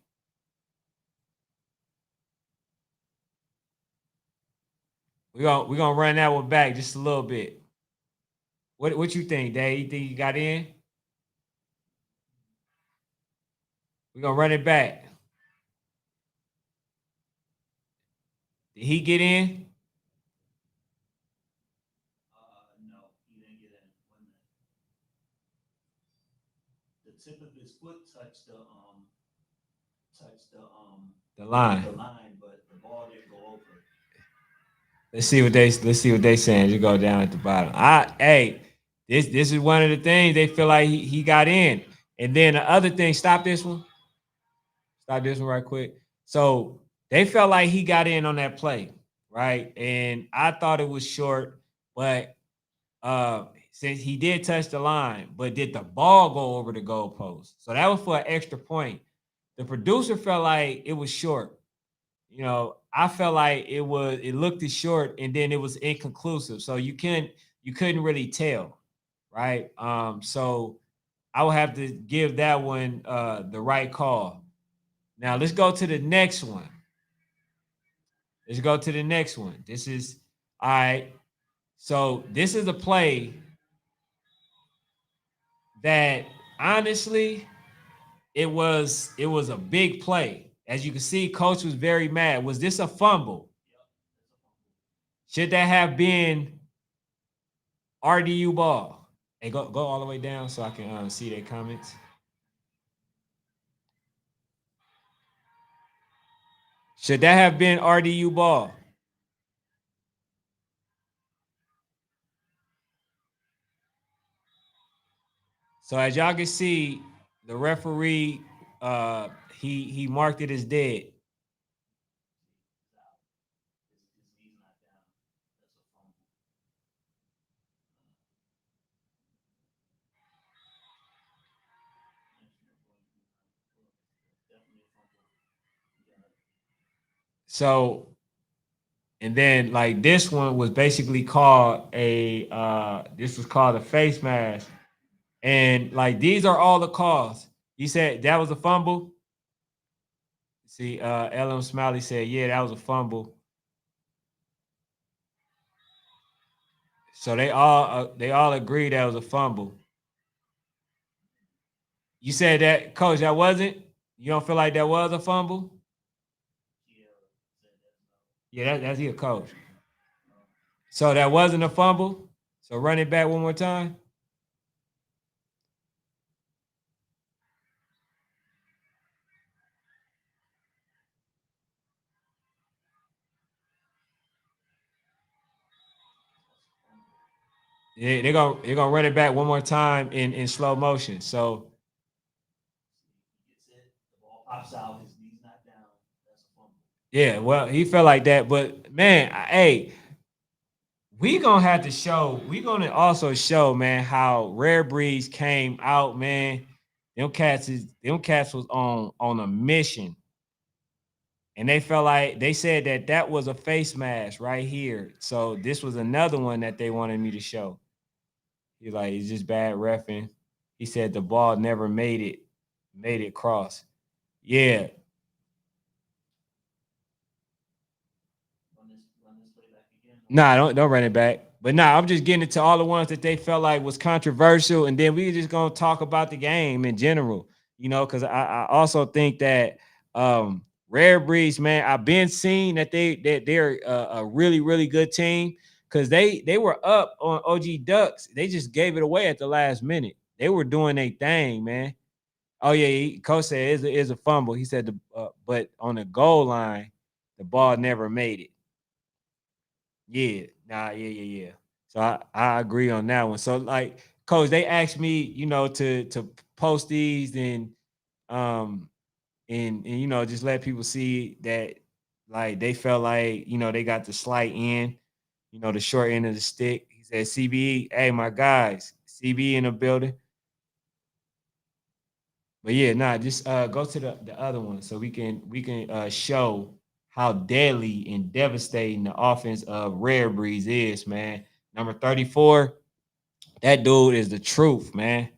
We're gonna run that one back just a little bit. What you think, Dave? You think he got in? We're gonna run it back. Did he get in? No, he didn't get in. The tip of his foot touched The line. the line, but the ball didn't go over. Let's see what they saying. You go down at the bottom. This is one of the things they feel like he got in. And then the other thing, stop this one. Stop this one right quick. So they felt like he got in on that play, right? And I thought it was short, but since he did touch the line, but did the ball go over the goalpost? So that was for an extra point. The producer felt like it was short. I felt like it looked short and then it was inconclusive. So you couldn't really tell, right? So I would have to give that one the right call. Now let's go to the next one. Let's go to the next one. This is all right. So this is a play that honestly it was a big play. As you can see, coach was very mad. Was this a fumble? Should that have been RDU ball? Hey, go all the way down so I can see their comments. Should that have been RDU ball? So as y'all can see, the referee he marked it as dead. His knee's not down. That's a fumble. Definitely a fumble. Yeah. So and then like this one was basically called this was called a face mask. And like these are all the calls. He said that was a fumble. See, LM Smiley said, yeah, that was a fumble. So they all agree that was a fumble. You said that, coach, that wasn't? You don't feel like that was a fumble? Yeah, that's your coach. So that wasn't a fumble. So run it back one more time. Yeah, they're gonna run it back one more time in slow motion. So He gets it. The ball pops out. His knee's not down. That's a fumble. yeah, well, he felt like that, but man, hey, we gonna also show, man, how Rarebreeds came out, man. Them cats was on a mission. And they felt like they said that was a face mask right here. So this was another one that they wanted me to show. He's like, it's just bad reffing. He said the ball never made it cross. Yeah. Run this play back again. Nah, don't run it back. But nah, I'm just getting into all the ones that they felt like was controversial, and then we just gonna talk about the game in general, because I also think that Rare Breeds, man, I've been seeing that they're a really really good team because they were up on OG Ducks. They just gave it away at the last minute. They were doing their thing, man. Oh yeah, coach said it's a fumble. He said but on the goal line, the ball never made it. Yeah, nah, yeah. So I agree on that one. So like, coach, they asked me, to post these um and just let people see that like they felt like they got the slight end, the short end of the stick. He said, CBE, hey my guys, CBE in the building. But yeah, nah, just go to the other one so we can show how deadly and devastating the offense of Rare Breeze is, man. Number 34, that dude is the truth, man.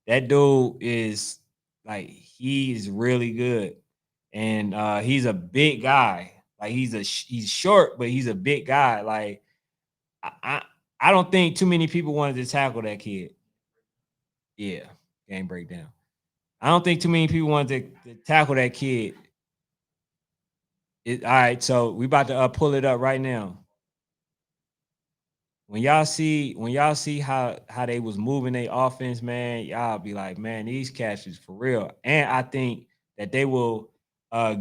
That dude is like he's really good. And he's a big guy. Like he's short, but he's a big guy. Like I, I I don't think too many people wanted to tackle that kid. Yeah, game breakdown. I don't think too many people wanted to tackle that kid. All right, so we about to pull it up right now. When y'all see how they was moving their offense, man, y'all be like, man, these cats is for real. And I think that they will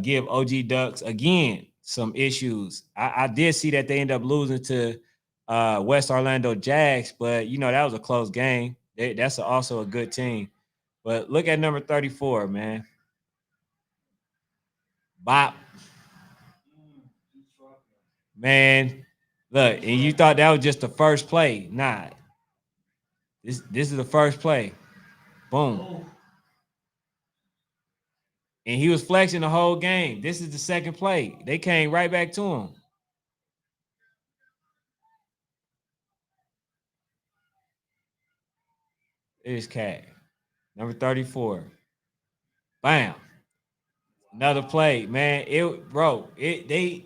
give OG Ducks again some issues. I did see that they end up losing to West Orlando Jags, but that was a close game. That's also a good team. But look at number 34, man. Bop. Man, look, and you thought that was just the first play. Nah. This is the first play. Boom. And he was flexing the whole game. This is the second play. They came right back to him. It's cat. Number 34. Bam. Another play, man. They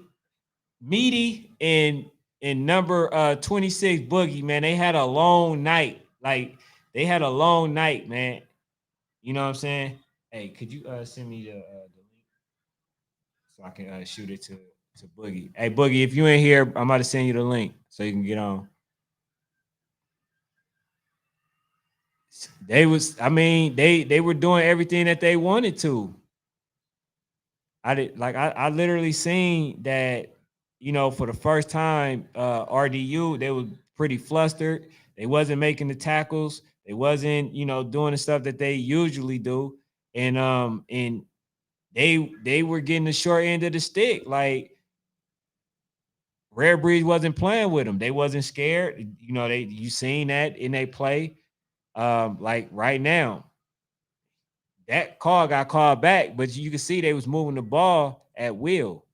Meaty and number 26 Boogie, man. They had a long night. Like they had a long night, man. You know what I'm saying? Hey, could you send me the link so I can shoot it to Boogie? Hey, Boogie, if you ain't here, I'm about to send you the link so you can get on. They were doing everything that they wanted to. I literally seen that, you know, for the first time, RDU, they were pretty flustered. They wasn't making the tackles. They wasn't, you know, doing the stuff that they usually do. And they were getting the short end of the stick. Like Rarebreed wasn't playing with them. They wasn't scared. You know, you seen that in they play. Like right now, that call got called back, but you can see they was moving the ball at will.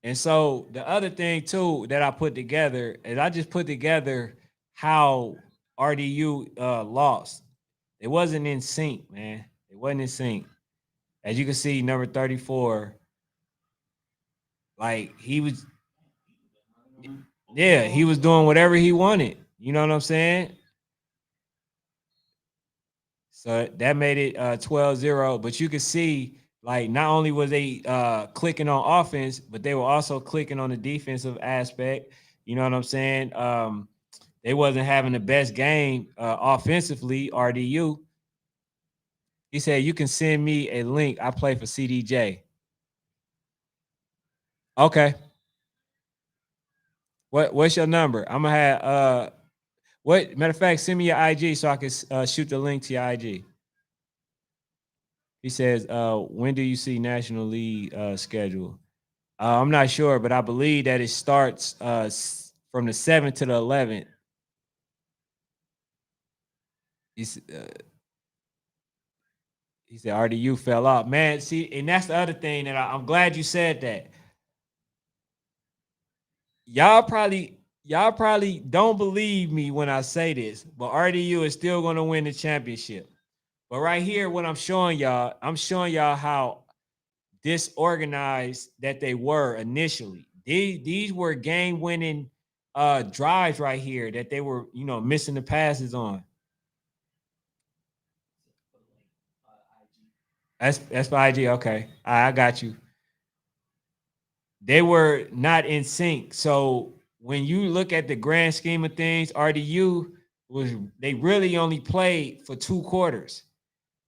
And so the other thing too that I put together is I just put together how RDU lost. It wasn't in sync, man. It wasn't in sync. As you can see, number 34, like he was, yeah, he was doing whatever he wanted. You know what I'm saying? So that made it 12-0. But you could see, like, not only was they clicking on offense, but they were also clicking on the defensive aspect. You know what I'm saying? They wasn't having the best game offensively, RDU. He said, you can send me a link. I play for CDJ. Okay. What's your number? I'm gonna have what matter of fact, send me your IG so I can shoot the link to your IG. He says, when do you see National League schedule? I'm not sure, but I believe that it starts from the 7th to the 11th. He said RDU fell off. Man, see, and that's the other thing that I'm glad you said that. Y'all probably don't believe me when I say this, but RDU is still going to win the championship. But right here, what I'm showing y'all how disorganized that they were initially. These were game-winning drives right here that they were, you know, missing the passes on. That's for IG. Okay, I got you. They were not in sync. So when you look at the grand scheme of things, RDU they really only played for 2 quarters,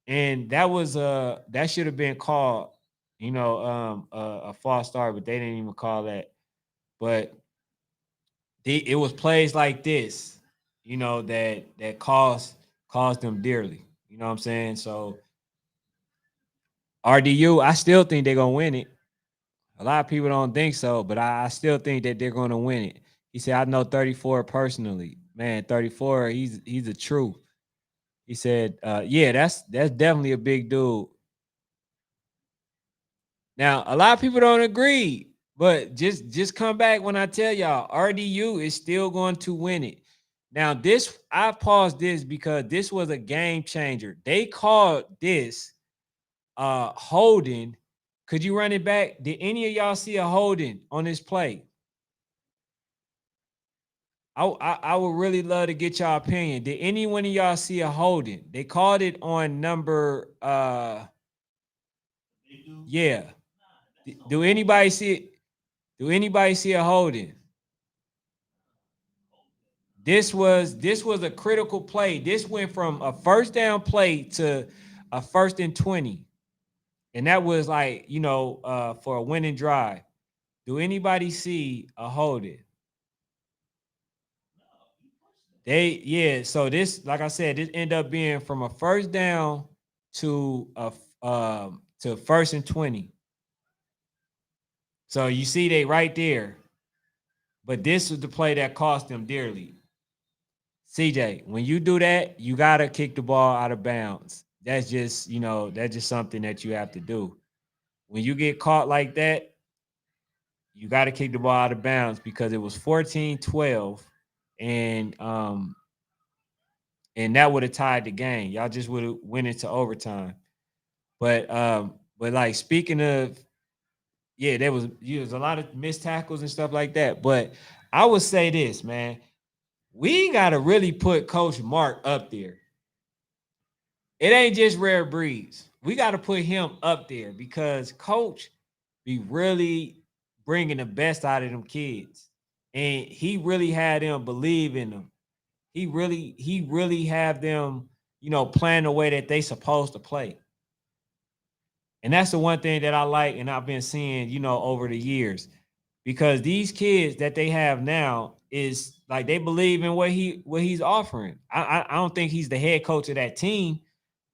and that should have been called, you know, a false start, but they didn't even call that. But it was plays like this, you know, that caused them dearly. You know what I'm saying? So RDU, I still think they're gonna win it. A lot of people don't think so, but I still think that they're gonna win it. He said, I know 34 personally. Man, 34, he's a truth. He said, yeah, that's definitely a big dude. Now, a lot of people don't agree, but just come back when I tell y'all RDU is still going to win it. Now, I paused this because this was a game changer. They called this holding. Could you run it back? Did any of y'all see a holding on this play? I would really love to get y'all opinion. Did any one of y'all see a holding? They called it on number yeah. Do anybody see it? Do anybody see a holding? This was a critical play. This went from a first down play to a 1st and 20. And that was like, you know, for a winning drive. Do anybody see a holding? So this, like I said, this ended up being from a first down to a to 1st and 20. So you see they right there. But this was the play that cost them dearly. CJ, when you do that, you gotta kick the ball out of bounds. That's just, that's just something that you have to do. When you get caught like that, you got to kick the ball out of bounds because it was 14-12, and that would have tied the game. Y'all just would have went into overtime. But like speaking of, yeah, there was a lot of missed tackles and stuff like that. But I would say this, man, we got to really put Coach Mark up there. It ain't just Rarebreed. We got to put him up there because Coach be really bringing the best out of them kids, and he really had them believe in them. He really have them, playing the way that they supposed to play. And that's the one thing that I like, and I've been seeing, over the years, because these kids that they have now is like they believe in what he's offering. I don't think he's the head coach of that team,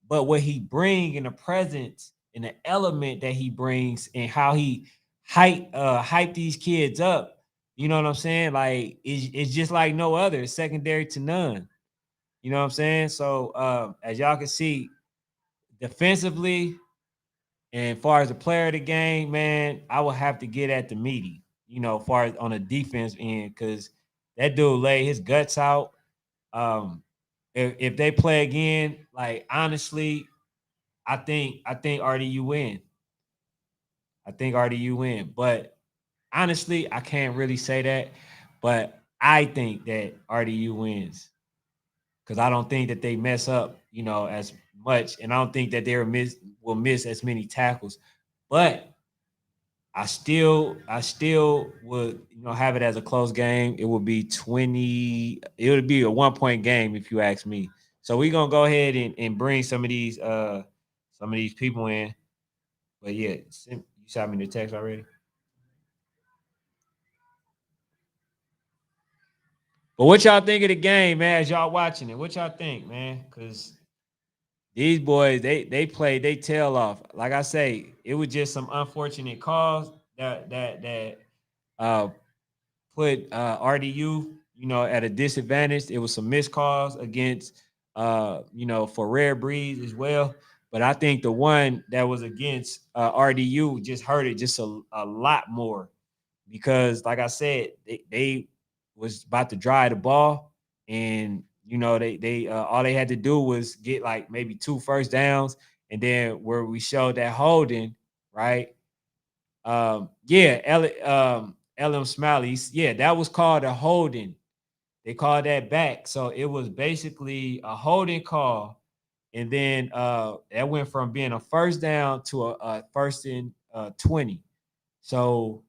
but what he brings and the presence and the element that he brings and how he hype these kids up, you know what I'm saying? Like it's just like no other. It's secondary to none. You know what I'm saying? So as y'all can see, defensively and far as the player of the game, man, I will have to get at the meaty, far as on the defense end, because that dude laid his guts out. If they play again, like honestly, I think RDU win. I think RDU win. But honestly, I can't really say that. But I think that RDU wins. Because I don't think that they mess up, as much. And I don't think that they will miss as many tackles. But I still would, have it as a close game. It would be 20, it would be a 1-point game if you ask me. So we're gonna go ahead and bring some of these people in. But yeah, you shot me the text already. But what y'all think of the game, man, as y'all watching it? What y'all think, man? Because these boys, they played they tail off. Like I say, it was just some unfortunate calls that uh put RDU, at a disadvantage. It was some missed calls against for Rarebreed as well. But I think the one that was against RDU just hurt it just a lot more because, like I said, they was about to drive the ball, and they all they had to do was get like maybe 2 first downs, and then where we showed that holding, right? LM Smiley's, yeah, that was called a holding. They called that back. So it was basically a holding call. And then that went from being a first down to a first and 20. So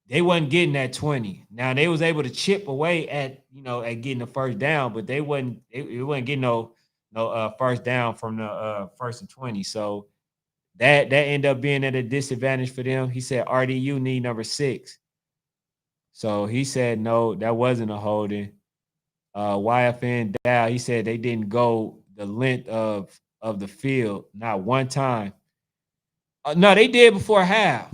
they wasn't getting that 20. Now they was able to chip away at getting the first down, but they wasn't getting no first down from the first and 20. So that ended up being at a disadvantage for them. He said RDU need number 6. So he said no, that wasn't a holding. YFN Dow, he said they didn't go the length of the field, not one time. No, they did before half.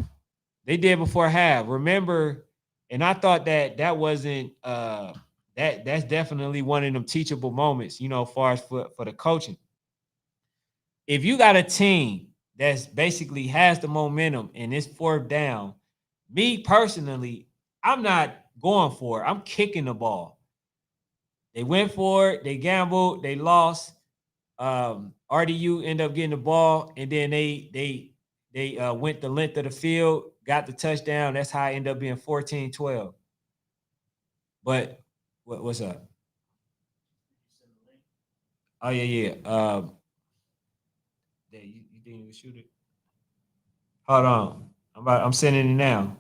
They did before half. Remember, and I thought that wasn't that's definitely one of them teachable moments, as far as for the coaching. If you got a team that's basically has the momentum and it's 4th down, me personally, I'm not going for it. I'm kicking the ball. They went for it. They gambled. They lost. RDU ended up getting the ball, and then they went the length of the field, got the touchdown. That's how it ended up being 14-12. But what's up? Oh yeah. Yeah, you think you can shoot it? Hold on. I'm sending it now.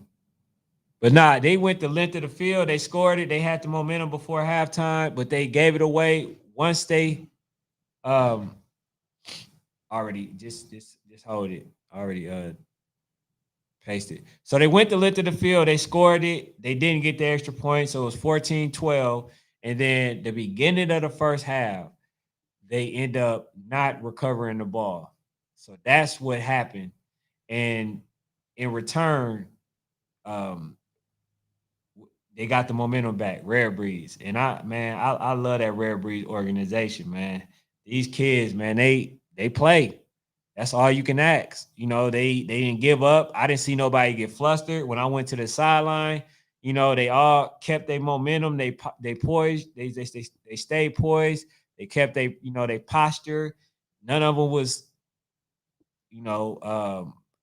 But nah, they went the length of the field. They scored it. They had the momentum before halftime, but they gave it away once they already just hold it. Already paste it. So they went the length of the field. They scored it. They didn't get the extra point, so it was 14-12. And then the beginning of the first half, they end up not recovering the ball. So that's what happened. And in return, they got the momentum back. Rarebreeds, and I love that Rarebreed organization, man. These kids, man, they play. That's all you can ask. You know, they didn't give up. I didn't see nobody get flustered when I went to the sideline. You know, they all kept their momentum. They poised. They stayed poised. They kept they posture. None of them was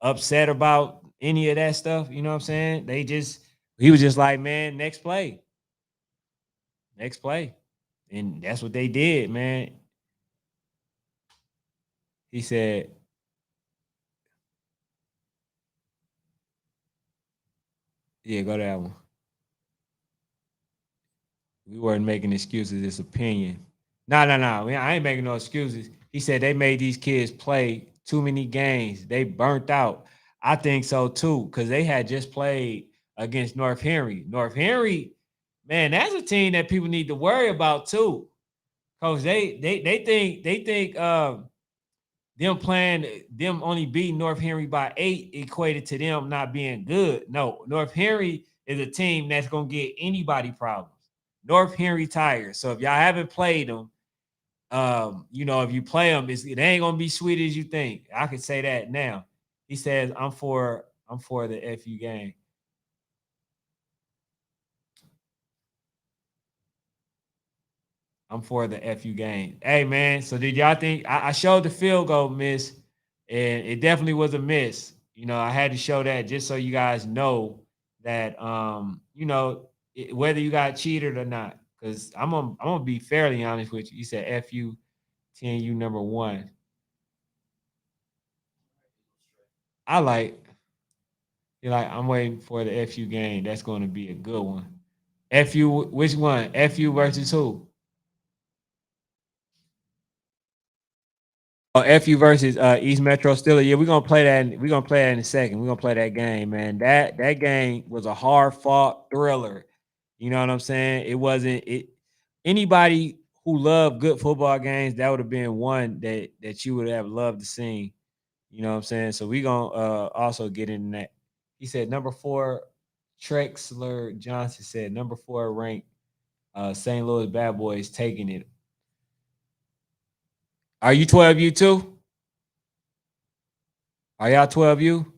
upset about any of that stuff. You know what I'm saying? He was just like, man, next play, and that's what they did, man. He said, yeah, go to that one. We weren't making excuses. It's opinion. No. I ain't making no excuses. He said they made these kids play too many games. They burnt out. I think so too, because they had just played against North Henry. North Henry, man, that's a team that people need to worry about too. Cause they think them only beating North Henry by 8 equated to them not being good. No, North Henry is a team that's gonna get anybody problems. North Henry Tigers. So if y'all haven't played them, if you play them, it ain't gonna be sweet as you think. I can say that now. He says, I'm for the FU game. I'm for the FU game. Hey man, so did y'all think I showed the field goal miss, and it definitely was a miss. I had to show that just so you guys know that whether you got cheated or not. Because I'm gonna be fairly honest with you. You said FU 10U number 1. I like you're like, I'm waiting for the FU game. That's gonna be a good one. FU, which one? FU versus who? Oh, FU versus East Metro Steelers. Yeah, we're gonna play that. We're gonna play that in a second. We're gonna play that game, man. That game was a hard fought thriller. You know what I'm saying? It wasn't it. Anybody who loved good football games, that would have been one that you would have loved to see. You know what I'm saying? So we gonna also get in that. He said number 4, Trexler Johnson said number 4 ranked St. Louis Bad Boys taking it. Are you 12U too? Are y'all 12U?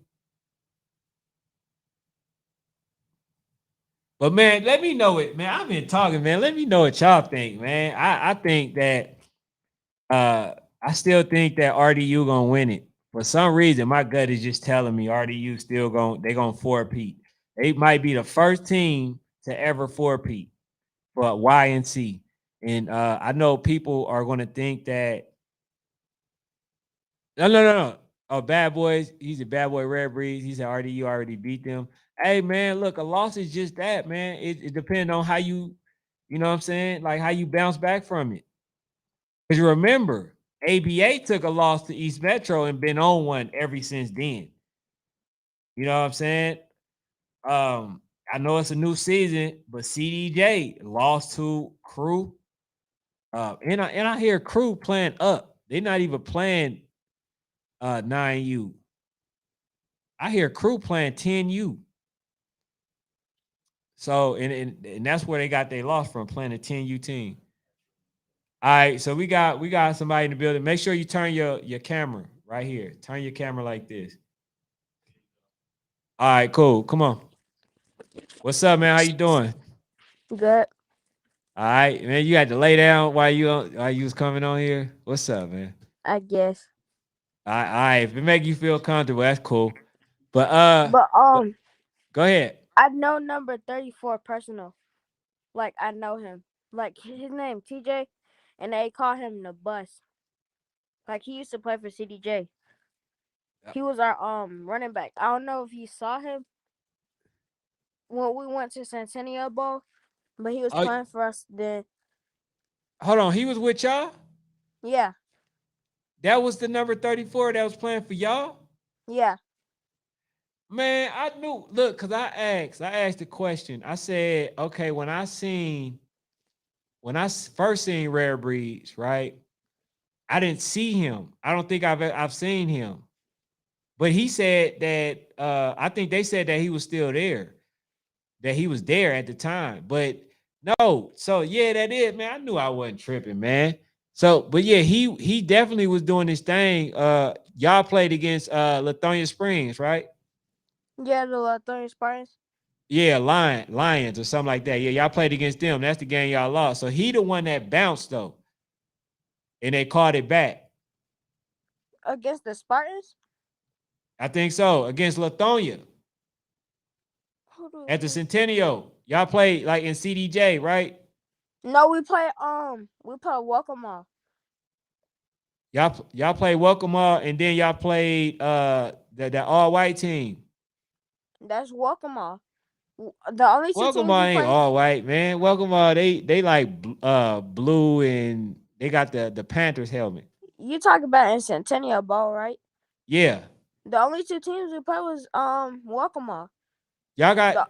But man, let me know it, man. I've been talking, man. Let me know what y'all think, man. I think that I still think that RDU gonna win it. For some reason, my gut is just telling me RDU still gonna four-peat. They might be the first team to ever four-peat, but YNC. And I know people are gonna think that no. Oh, Bad Boys. He's a Bad Boy Rarebreed. He said RDU already beat them. Hey man, look, a loss is just that, man. It depends on how you know what I'm saying, like how you bounce back from it. Because remember, ABA took a loss to East Metro and been on one ever since then. You know what I'm saying? I know it's a new season, but CDJ lost to Crew. And I hear Crew playing up. They're not even playing 9U. I hear Crew playing 10U. So and that's where they got their loss from, playing a 10U team. All right, so we got somebody in the building. Make sure you turn your camera right here. Turn your camera like this. All right, cool. Come on. What's up, man? How you doing? Good, All right, man. You had to lay down while you was coming on here. What's up, man? I guess. All right. If it make you feel comfortable, that's cool. But But go ahead. I know number 34 personal. Like I know him. Like his name TJ, and they call him the bus. Like he used to play for CDJ. He was our running back. I don't know if you saw him when we went to Centennial Bowl, but he was Oh, playing for us then. hold on. He was with y'all. Yeah, That was the number 34 that was playing for y'all. yeah. Man, I knew. Look, cause I asked the question. I said, okay, when first seen Rare Breeds, right? I didn't see him. I don't think I've seen him. But he said that I think they said that he was still there. that he was there at the time. But no, so yeah, that is, man. I knew I wasn't tripping, man. So, but yeah, he definitely was doing this thing. Y'all played against Lithonia Springs, right? Yeah, the Lithuanian Spartans. Yeah, Lions or something like that. Yeah, y'all played against them. That's the game y'all lost. So he the one that bounced though, and they called it back. Against the Spartans? I think so against Lithonia Who do we at the play? Centennial. Y'all played like in CDJ, right? No, we play Welcome All. Y'all played Welcome All, and then y'all played the all white team. That's Welcome All. The only two Welcome teams All we ain't played. all white, man. Welcome All, they like blue, and they got the Panthers helmet. You talk about in Centennial Bowl, right? Yeah. The only two teams we played was Welcome All. Y'all got The,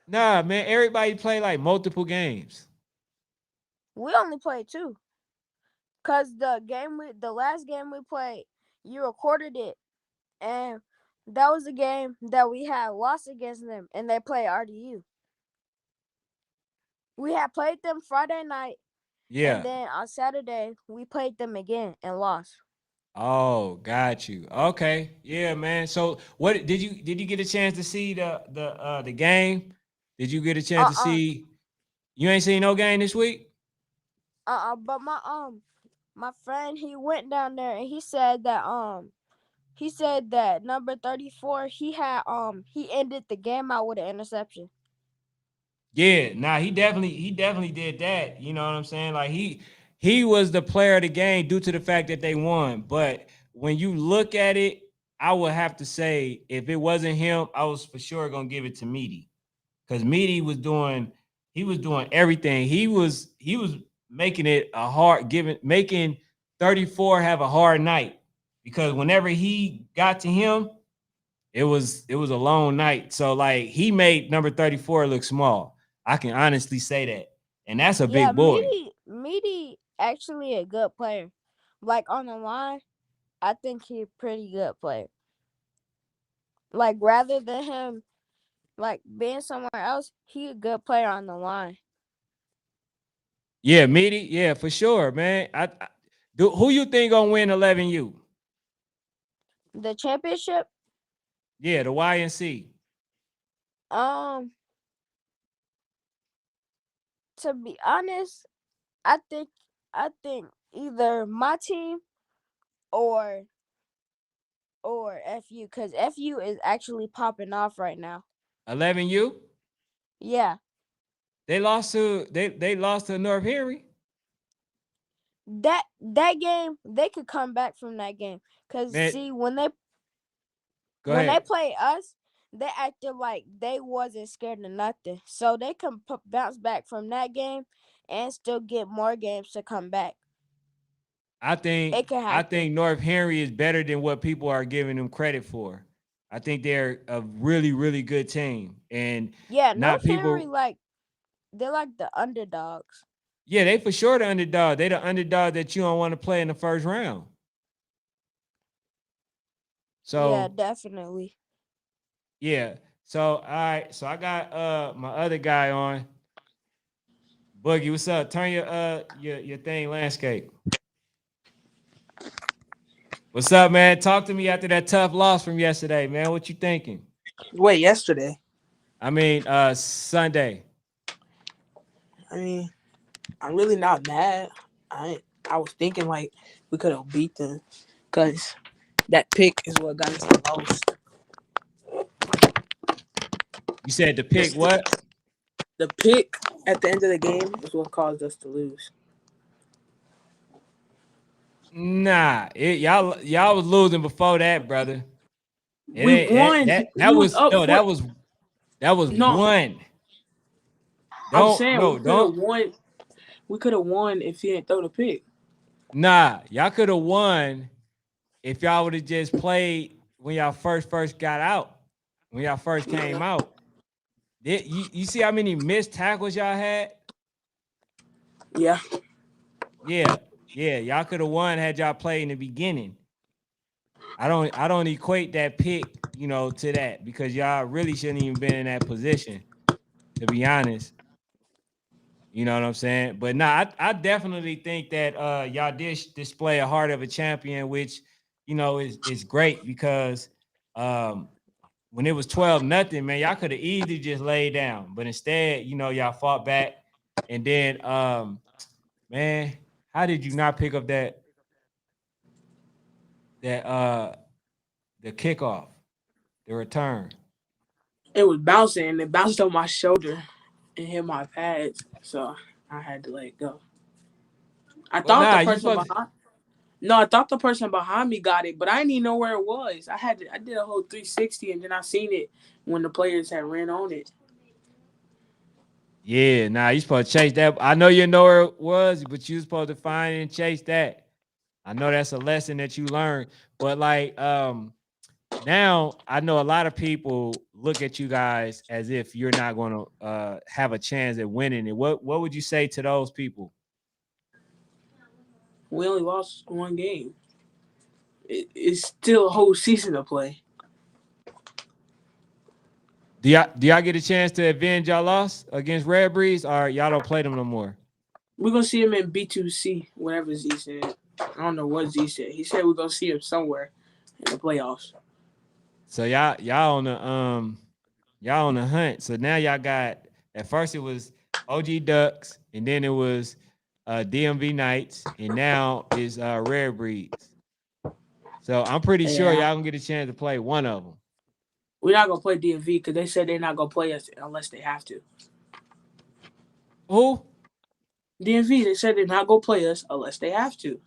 nah, man. Everybody play like multiple games. we only played two. Cause the last game we played, you recorded it, and that was the game that we had lost against them, and they played RDU. We had played them Friday night, and Yeah. then on Saturday we played them again and lost. Oh, got you. Okay. Yeah, man. So what did you get a chance to see the game? Did you get a chance to Uh see you ain't seen no game this week? But my friend, he went down there and he said that number 34, he ended the game out with an interception. Yeah, nah, he definitely did that. You know what I'm saying? Like he was the player of the game due to the fact that they won. But when you look at it, I would have to say if it wasn't him, I was for sure gonna give it to Meaty. Because Meaty was doing everything. He was making it a hard making 34 have a hard night. Because whenever he got to him, it was a long night. So like he made number 34 look small. I can honestly say that. And that's a Yeah, big boy. Meaty actually a good player. Like on the line, I think he a pretty good player. Like rather than him like being somewhere else, he a good player on the line. Yeah, Meaty. Yeah, for sure, man. Who you think gonna win 11U? The championship, Yeah, the YNC. um, to be honest, I think either my team or FU, because FU is actually popping off right now. 11U. Yeah, They lost to North Henry. that game they could come back from that game. Cause Man, see go when they ahead. play us, they acted like they wasn't scared of nothing. So they can bounce back from that game and still get more games to come back. I think It can I happen. think North Henry is better than what people are giving them credit for. I think they're a really, really good team. And Yeah, not North Henry, people. like they're like the underdogs. Yeah, they for sure the underdog. They the underdog that you don't want to play in the first round. Yeah, So definitely. yeah. So all right. So I got my other guy on. Boogie, what's up? Turn your thing landscape. What's up, man? Talk to me after that tough loss from yesterday, man. What you thinking? Wait, yesterday. I mean, Sunday. I mean, I'm really not mad. I was thinking like we could have beat them because that pick is what got us the most. You said the pick what? The pick at the end of the game is what caused us to lose. Nah, y'all was losing before that, brother. It We ain't that won. that We that was was up no, for. that was No, one. I'm Don't saying we no, could have don't won. We could have won if he didn't throw the pick. nah. Y'all could have won if y'all would have just played when y'all first got out. When y'all first came out. You see how many missed tackles y'all had? Yeah, Yeah, yeah. Y'all could have won had y'all played in the beginning. I don't equate that pick, to that because y'all really shouldn't even been in that position. to be honest. You know what I'm saying? But nah, I definitely think that y'all did display a heart of a champion, which is great because when it was 12-0, man, y'all could have easily just laid down. But instead, y'all fought back. And then man, how did you not pick up the kickoff, the return? It was bouncing and it bounced on my shoulder and hit my pads. So I had to let it go. I Well, thought nah, the you person supposed to, behind No, I thought the person behind me got it, but I didn't even know where it was. I did a whole 360 and then I seen it when the players had ran on it. yeah, nah, you supposed to chase that. I know you know where it was, but you supposed to find it and chase that. I know that's a lesson that you learned. But like now I know a lot of people look at you guys as if you're not going to have a chance at winning it. What would you say to those people? We only lost one game. It's still a whole season to play. Do y'all get a chance to avenge y'all loss against Rarebreed, or y'all don't play them no more? We're going to see him in B2C, whatever Z said. I don't know what Z said. He said we're going to see him somewhere in the playoffs. So y'all on the hunt. So now y'all got, at first it was OG Ducks, and then it was DMV Knights, and now it's Rarebreeds. So I'm pretty sure y'all gonna get a chance to play one of them. We're not going to play DMV because they said they're not going to play us unless they have to. Who? DMV, they said they're not going to play us unless they have to.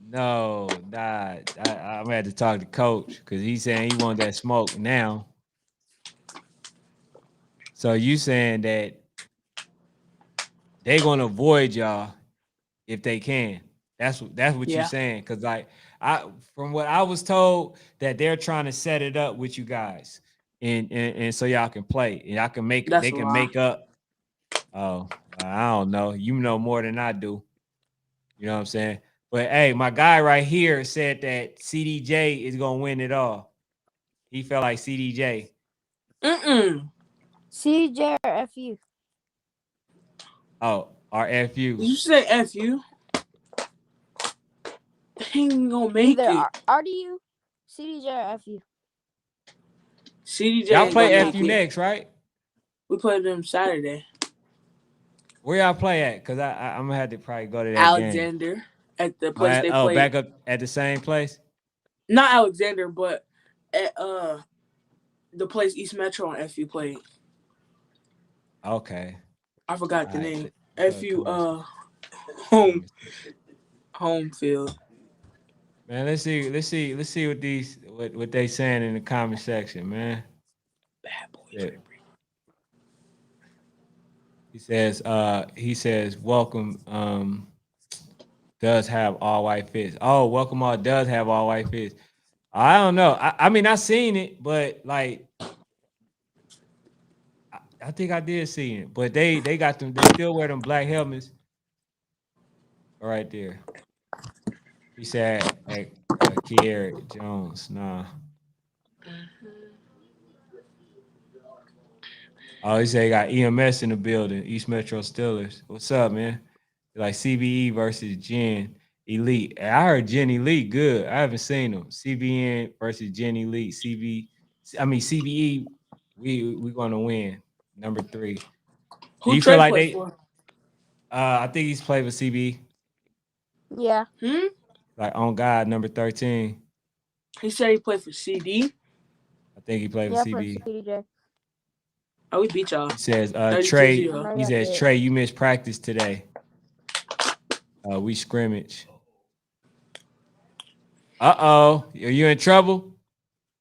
No, nah. I'm gonna have to talk to Coach because he's saying he want that smoke now. So you saying that they gonna avoid y'all if they can? That's what you're saying. Because like from what I was told, that they're trying to set it up with you guys, and so y'all can play and y'all can make That's they can make up. Oh, I don't know. You know more than I do. You know what I'm saying? But hey, my guy right here said that CDJ is gonna win it all. He felt like CDJ. CJ or FU? Oh, or FU. You say FU? They ain't gonna make Either it. RDU, CDJ or FU. CDJ Y'all ain't play gonna make FU it. next, right? We play them Saturday. Where y'all play at? Because I'm gonna have to probably go to that Alexander game. at the place they play. Back up at the same place? Not Alexander, but at the place East Metro and FU played. Okay. I forgot the Right. name. FU home field. Man, let's see what they saying in the comment section, man. Bad boys. Yeah. He says welcome does have all white fits. Oh, welcome all does have all white fits. I don't know. I mean I seen it, but like I think I did see it. But they got them, they still wear them black helmets. Right there. He said Kier Jones. Nah. Oh, he said he got EMS in the building, East Metro Steelers. What's up, man? Like CBE versus Gen Elite. I heard Gen Elite good. I haven't seen them. CBN versus Gen Elite. CBE, we gonna win. Number 3. Do Who you feel Trey like play they for? I think he's played with CBE. Yeah. Like on God, number 13. He said he played for CD. I think he played with Yeah, for CBE. CDJ. Oh, we beat y'all. He says, 32-0. Trey, he says, Trey, you missed practice today. We scrimmage. Uh-oh. Are you in trouble?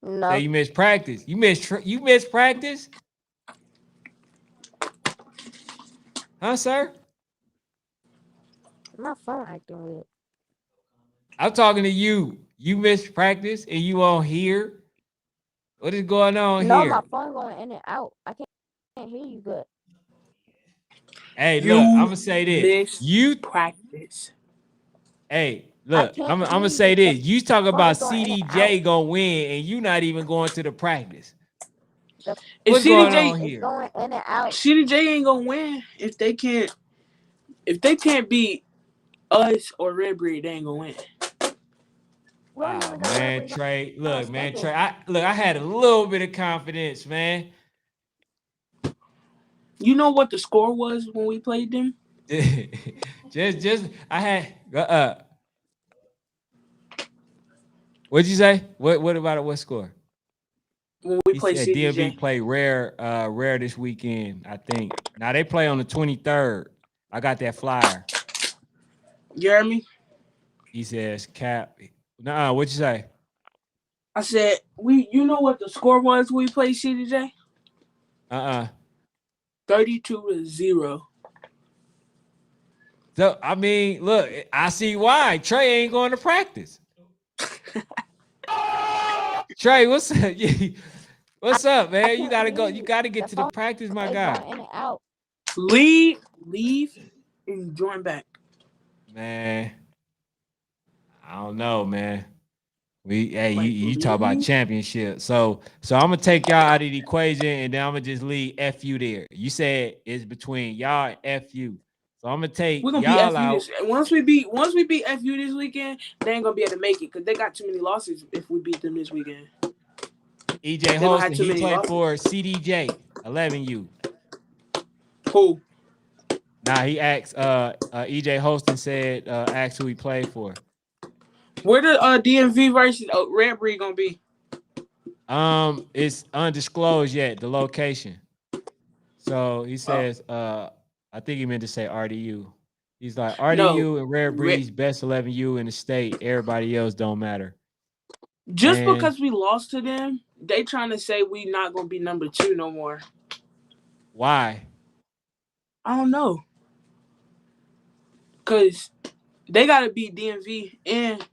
No. Say you missed practice. You missed practice? Huh, sir? My phone acting weird. I'm talking to you. You missed practice and you on here? What is going on No, here? my phone going in and out. I can't hear you good. Hey, look, I'm gonna say this. You practice. Hey, look, I'm gonna say this. You talk about CDJ gonna win and you not even going to the practice. If What's going CDJ on here? Going in and out. CDJ ain't gonna win if they can't beat us or Rarebreed, they ain't gonna win. Oh man, Trey. Look, man, Trey. I had a little bit of confidence, man. You know what the score was when we played them? just I had what'd you say? What about it? What score? When we He played said DMV CDJ. play rare this weekend, I think. Now they play on the 23rd. I got that flyer. You hear me? He says cap. Nah, what'd you say? I said you know what the score was when we played CDJ? 32-0. So I mean, look, I see why Trey ain't going to practice. Trey, what's up? What's up, man? You gotta go. You gotta get to the practice, my guy. Going in and out. Leave, and join back. Man, I don't know, man. You Like, you talk about leave? championship. So I'm gonna take y'all out of the equation and then I'm gonna just leave FU there. You said it's between y'all and FU. So I'm gonna take We're gonna beat y'all FU out. this. Once we beat FU this weekend, they ain't gonna be able to make it because they got too many losses. If we beat them this weekend, EJ they don't have Holston, too he many played losses. for CDJ 11U. Who? Nah, he asked. EJ Holston said, asked who he played for. Where the DMV versus Rarebreed gonna be? It's undisclosed yet the location. So he says, I think he meant to say RDU. He's like No. RDU and Rarebreed's best 11U in the state. Everybody else don't matter. Just And because we lost to them, they trying to say we not gonna be number 2 no more. why? I don't know. Cause they gotta beat DMV and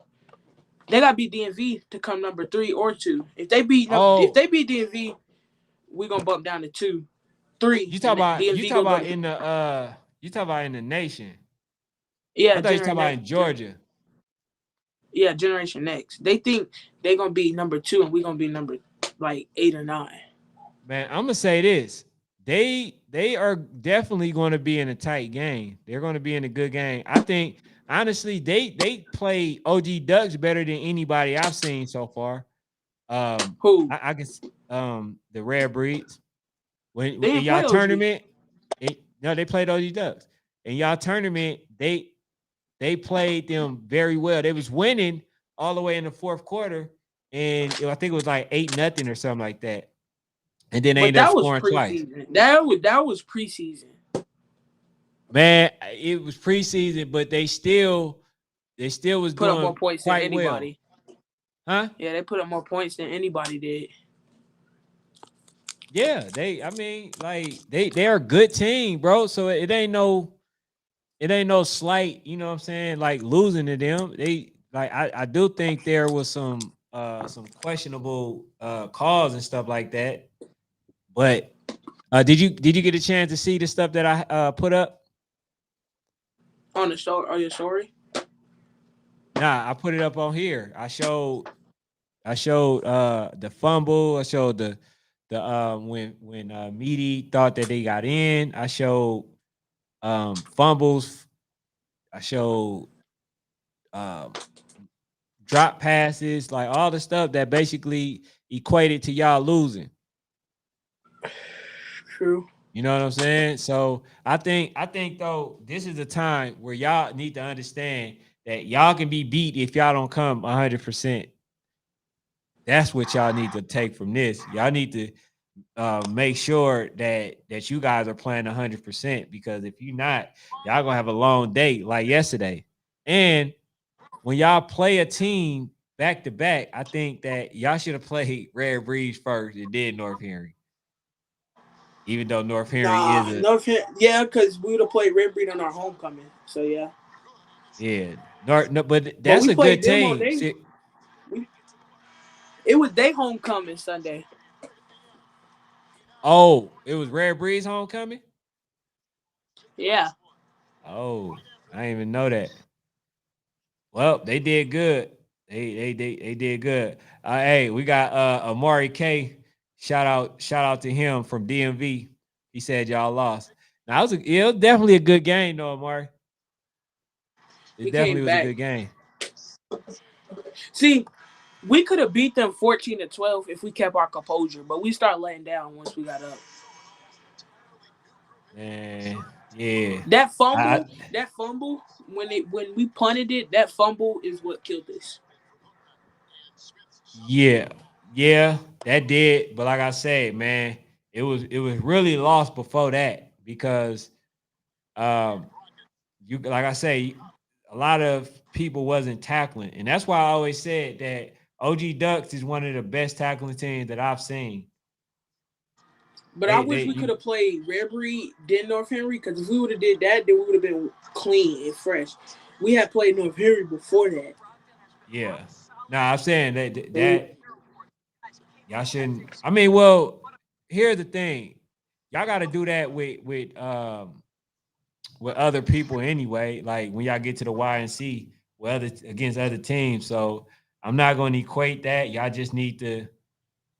they gotta beat DMV to come number 3 or 2. If they beat DMV, we gonna bump down to 2, 3. You talk And about DMV gonna go to, you talk about in the nation. yeah, I thought you talking about in Georgia. Yeah, Generation Next. They think they gonna be number 2 and we gonna be number like 8 or 9. Man, I'm gonna say this. They are definitely going to be in a tight game. They're going to be in a good game. I think honestly, they play OG Ducks better than anybody I've seen so far. Who? I guess the Rarebreeds. When They in didn't play y'all OG. tournament, no, they played OG Ducks. In y'all tournament, they played them very well. They was winning all the way in the fourth quarter, and I think it was like 8-0 or something like that. And then they But ended up that was scoring twice. preseason. That was preseason. Man, it was preseason, but they still was Put up more doing points than quite well. anybody. Huh? Yeah, they put up more points than anybody did. Yeah, they are a good team, bro. So it ain't no slight, you know what I'm saying, like losing to them. They like I do think there was some questionable calls and stuff like that. But did you get a chance to see the stuff that I put up? On the show, or your story? Nah, I put it up on here. I showed the fumble. I showed the when Meaty thought that they got in. I showed fumbles. I showed drop passes, like all the stuff that basically equated to y'all losing. True. You know what I'm saying? So I think though this is a time where y'all need to understand that y'all can be beat if y'all don't come 100%. That's what y'all need to take from this. Y'all need to make sure that you guys are playing 100%, because if you're not, y'all gonna have a long day like yesterday. And when y'all play a team back to back, I think that y'all should have played Rarebreed first and then North Henry. Even though North Henry yeah, because we would have played Rarebreed on our homecoming. So yeah. but But that's we a good played them on team. it was their homecoming Sunday. Oh, it was Rarebreed's homecoming? Yeah. Oh, I didn't even know that. Well, they did good. They did good. Hey, we got Amari K shout out to him from DMV. He said y'all lost. Now it was definitely a good game though, Amari. It We definitely came was a back. good game. See, we could have beat them 14-12 if we kept our composure, but we started laying down once we got up. Man, yeah. That I, fumble, when we punted it, that fumble is what killed us. yeah, that did. But like I said, man, it was really lost before that because you like I say, a lot of people wasn't tackling, and that's why I always said that OG Ducks is one of the best tackling teams that I've seen. But I wish we could have played Rarebreed, then North Henry, because if we would have did that, then we would have been clean and fresh. We had played North Henry before that. Yeah. Nah, I'm saying that y'all shouldn't. I mean, well, here's the thing. Y'all got to do that with other people anyway. Like when y'all get to the YNC against other teams. So I'm not going to equate that. Y'all just need to,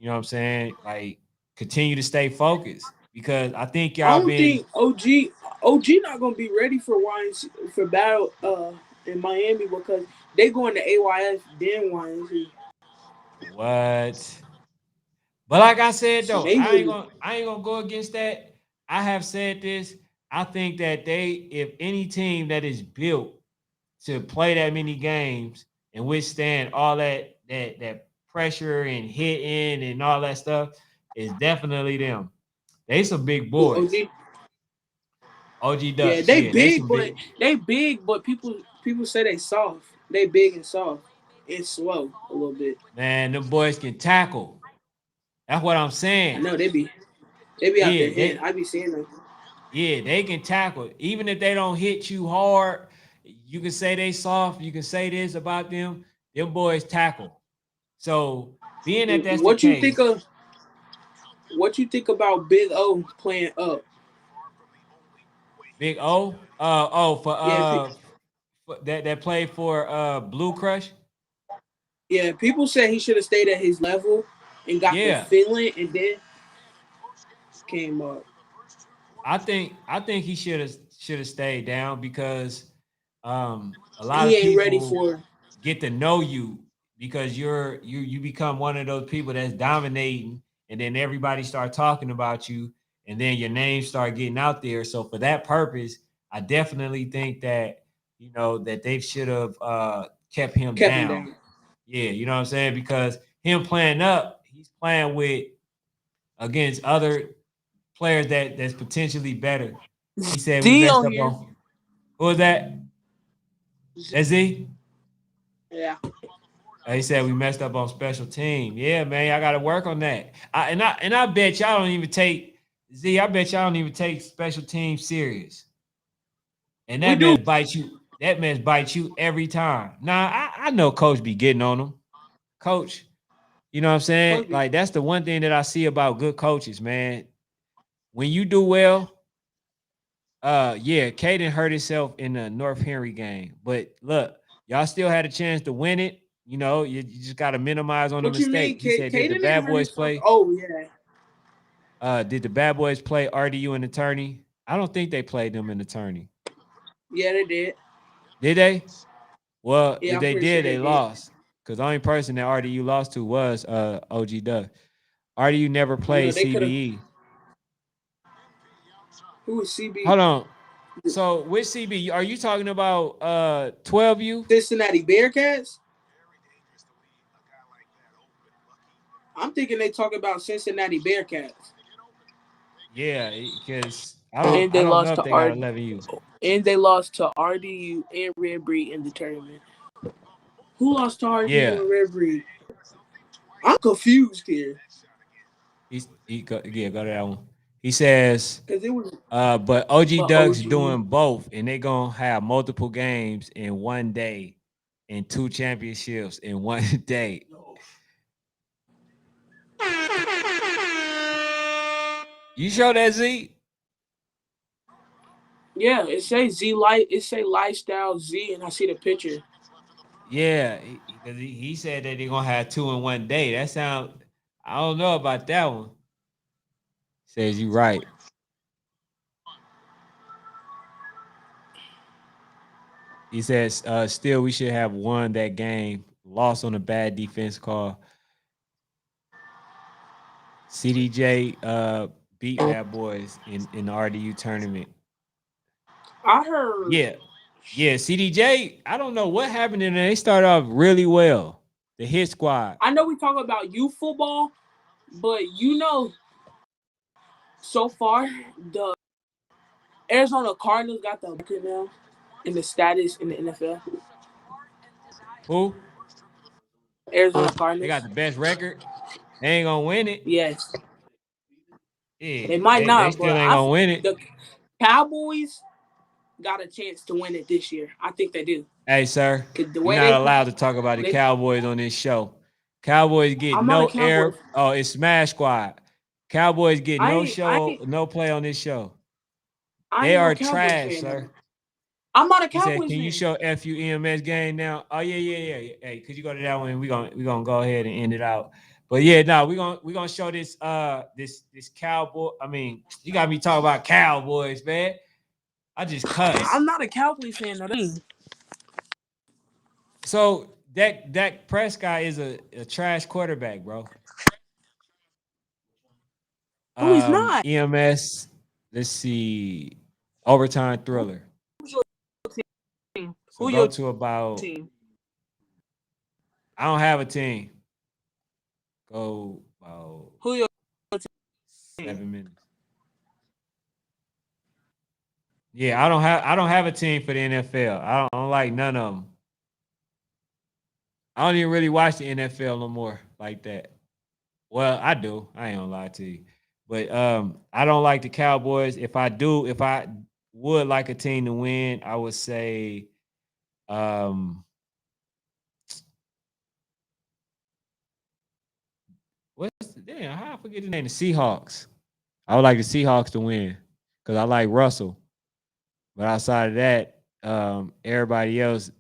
you know what I'm saying? Like continue to stay focused because I think I y'all don't been think OG not gonna be ready for YNC for battle in Miami because they going to AYS then YNC. what? But like I said So though, they I ain't really gonna go against that. I have said this. I think that if any team that is built to play that many games and withstand all that pressure and hitting and all that stuff is definitely them. They some big boys. OG. OG Yeah, Ducks, they yeah, they big, some big. but people say they soft. They big and soft and slow a little bit. Man, them boys can tackle. That's what I'm I saying. know they be out there Yeah, hitting. I be seeing them. they can tackle. Even if they don't hit you hard, you can say they soft. You can say this about them. Them boys tackle. So being that that's the What you think case, of? What you think about Big O playing up? Big O, Yeah, that played for Blue Crush. yeah. People say he should have stayed at his level and got the Yeah, feeling, and then came up. I think he should have stayed down because a lot He of ain't ready people for. get to know you because you become one of those people that's dominating, and then everybody start talking about you, and then your name start getting out there. So for that purpose, I definitely think that that they should have kept him Kept him down. down. Yeah, you know what I'm saying? Because him playing up, he's playing with against other players that's potentially better. He said we D messed on up here. on who was that? That's he? Yeah. He said we messed up on special team. Yeah, man, I got to work on that. I bet y'all don't even take Z. I bet y'all don't even take special team serious. And We that do. man bites you. That man bites you every time. Nah, I know Coach be getting on him. Coach, you know what I'm saying? Kobe. Like that's the one thing that I see about good coaches, man. When you do well, yeah, Caden hurt himself in the North Henry game. But look, y'all still had a chance to win it. You just got to minimize on the What you mean, mistake. He said, "Did the Caden didn't bad hurt boys himself? play? Oh yeah. Did the bad boys play RDU and attorney? I don't think they played them in attorney. Yeah, they did. Did they? Well, Yeah, if I'm they pretty sure did, they they did. lost. Because the only person that RDU lost to was OG Duck. RDU never I know played they could have. CBE. Who was CB? Hold on. So with CB, are you talking about 12U? Cincinnati Bearcats. I'm thinking they talk about Cincinnati Bearcats. Yeah, because And I they don't know lost if to they got 11U. RDU and Rarebreed in the tournament. Who lost to RDU Yeah, and Rarebreed? I'm confused here yeah, go to that one. He says, because it was but OG but Doug's OG. doing both, and they gonna have multiple games in one day, and 2 championships in one day. You show that Z? Yeah, it says Z light. It say lifestyle Z, and I see the picture. Yeah, because he said that they're gonna have two in one day. That sound I don't know about that one. Says you right. He says, still we should have won that game. Lost on a bad defense call. CDJ beat Bad Boys in the RDU tournament. I heard. Yeah. Yeah, CDJ, I don't know what happened in there. They started off really well. The hit squad. I know we talk about youth football, but so far the Arizona Cardinals got the record now in the status in the NFL. Who? Arizona They Cardinals. got the best record. They ain't gonna win it. Yes. Yeah, They might they not, still but ain't gonna win it. the Cowboys got a chance to win it this year. I think they do. Hey, sir, The you're way not allowed to talk about the Cowboys on this show. Cowboys get I'm not no a Cowboys. air. Oh, it's Smash Squad. Cowboys get no show, ain't- no play on this show. I They ain't no are Cowboys trash, fan, sir. though. I'm not a He said, Cowboys "Can fan. you show FU EMS game now?" Oh yeah. Hey, could you go to that one? We gonna go ahead and end it out. But yeah, no, we gonna show this this cowboy. I mean, you got me talking about Cowboys, man. I just cuss. I'm not a Cowboys fan, though. So Dak Prescott is a trash quarterback, bro. No, he's not. EMS. Let's see. Overtime thriller. Team? So Who go your to about. team? I don't have a team. Go about Who your 7 minutes. Yeah, I don't have a team for the NFL. I don't like none of them. I don't even really watch the NFL no more like that. Well, I do. I ain't gonna lie to you. But I don't like the Cowboys. If I would like a team to win, I would say how I forget the name? The Seahawks. I would like the Seahawks to win because I like Russell. But outside of that, everybody else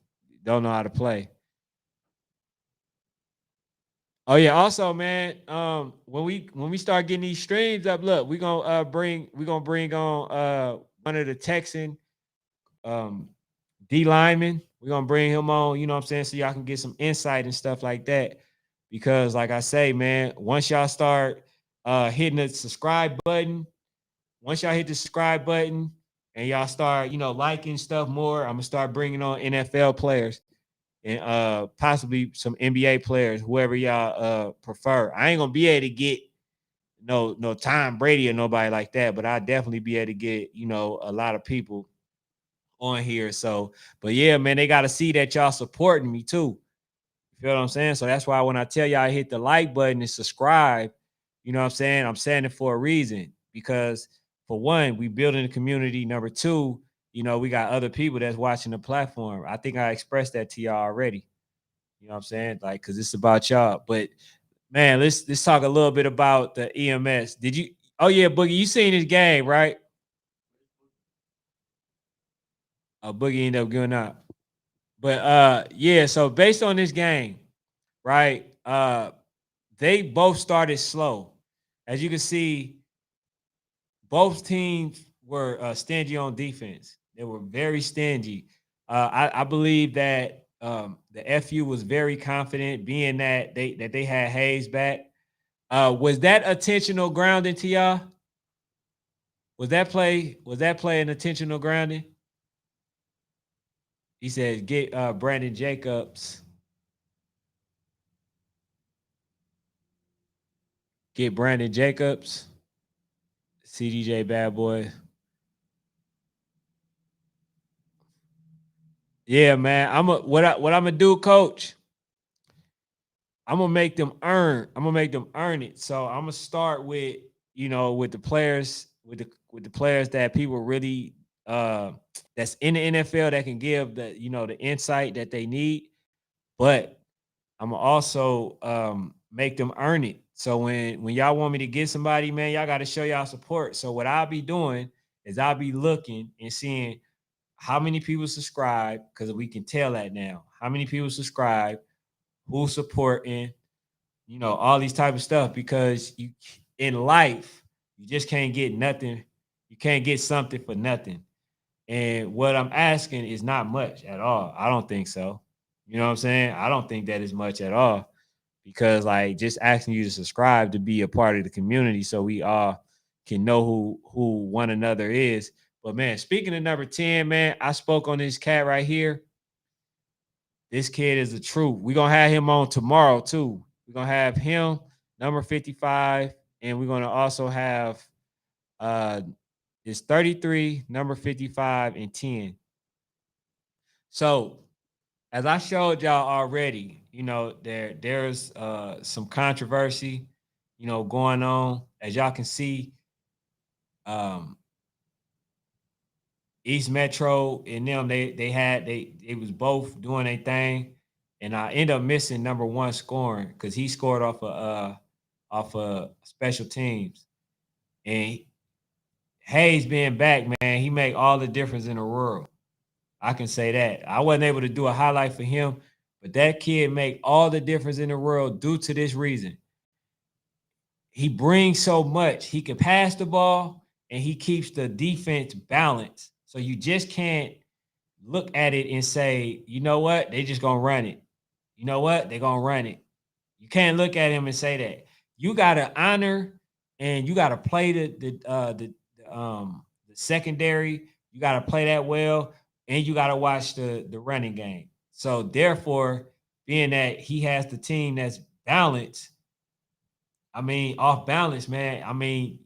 don't know how to play. Oh yeah. Also, man, when we start getting these streams up, look, we're gonna bring on one of the Texan D linemen. We're gonna bring him on, you know what I'm saying, so y'all can get some insight and stuff like that. Because, like I say, man, once y'all start hitting the subscribe button, once y'all hit the subscribe button and y'all start, liking stuff more, I'm gonna start bringing on NFL players and possibly some NBA players, whoever y'all prefer. I ain't gonna be able to get no Tom Brady or nobody like that, but I'll definitely be able to get, a lot of people on here. So, but yeah, man, they got to see that y'all supporting me too. You feel what I'm saying? So that's why when I tell y'all hit the like button and subscribe, you know what I'm saying? I'm saying it for a reason because for one, we building a community. Number two, we got other people that's watching the platform. I think I expressed that to y'all already. You know what I'm saying? Like, cause it's about y'all. But man, let's talk a little bit about the EMS. Did you? Oh yeah, Boogie, you seen this game, right? Boogie ended up going out. But yeah, so based on this game, right? They both started slow. As you can see, both teams were stingy on defense. They were very stingy. I believe that the FU was very confident, being that they had Hayes back. Was that intentional grounding to y'all? Was that play an intentional grounding? He said, get Brandon Jacobs. Get Brandon Jacobs. CDJ Bad Boy. Yeah, man. What I'm gonna do, coach. I'm gonna make them earn. I'm gonna make them earn it. So I'm gonna start with with the players, with the players that people really that's in the NFL that can give the insight that they need. But I'm gonna also make them earn it. So when y'all want me to get somebody, man, y'all got to show y'all support. So what I'll be doing is I'll be looking and seeing how many people subscribe, because we can tell that now. How many people subscribe, who's supporting, all these type of stuff, because you in life, you just can't get nothing. You can't get something for nothing. And what I'm asking is not much at all. I don't think so. You know what I'm saying? I don't think that is much at all, because like just asking you to subscribe to be a part of the community so we all can know who one another is. But man, speaking of number 10, man, I spoke on this cat right here. This kid is the truth. We're gonna have him on tomorrow too. We're gonna have him, number 55, and we're gonna also have it's 33, number 55, and 10. So as I showed y'all already, there's some controversy, going on. As y'all can see, um, East Metro and them, they was both doing a thing, and I end up missing number one scoring because he scored off of special teams. And Hayes being back, man, he make all the difference in the world. I can say that. I wasn't able to do a highlight for him, but that kid make all the difference in the world due to this reason. He brings so much. He can pass the ball and he keeps the defense balanced. So you just can't look at it and say, you know what, they just gonna run it. You know what, they're gonna run it. You can't look at him and say that. You gotta honor and you gotta play the secondary. You gotta play that well, and you gotta watch the running game. So therefore, being that he has the team that's balanced, I mean, off balance, man. I mean,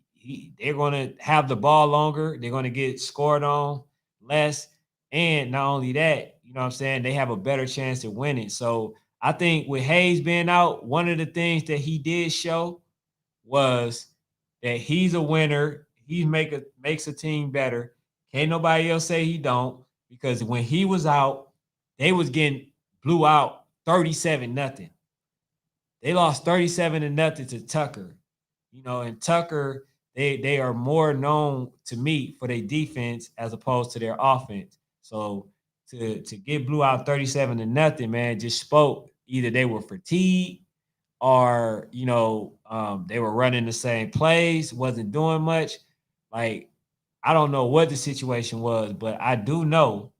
they're going to have the ball longer. They're going to get scored on less. And not only that, you know what I'm saying? They have a better chance at winning. So I think with Hayes being out, one of the things that he did show was that he's a winner. He makes a team better. Can't nobody else say he don't, because when he was out, they was getting blew out 37-0. They lost 37-0 to Tucker. And Tucker, they are more known to me for their defense as opposed to their offense. So to get blew out 37-0, man, just spoke either they were fatigued or they were running the same plays, wasn't doing much. Like, I don't know what the situation was, but I do know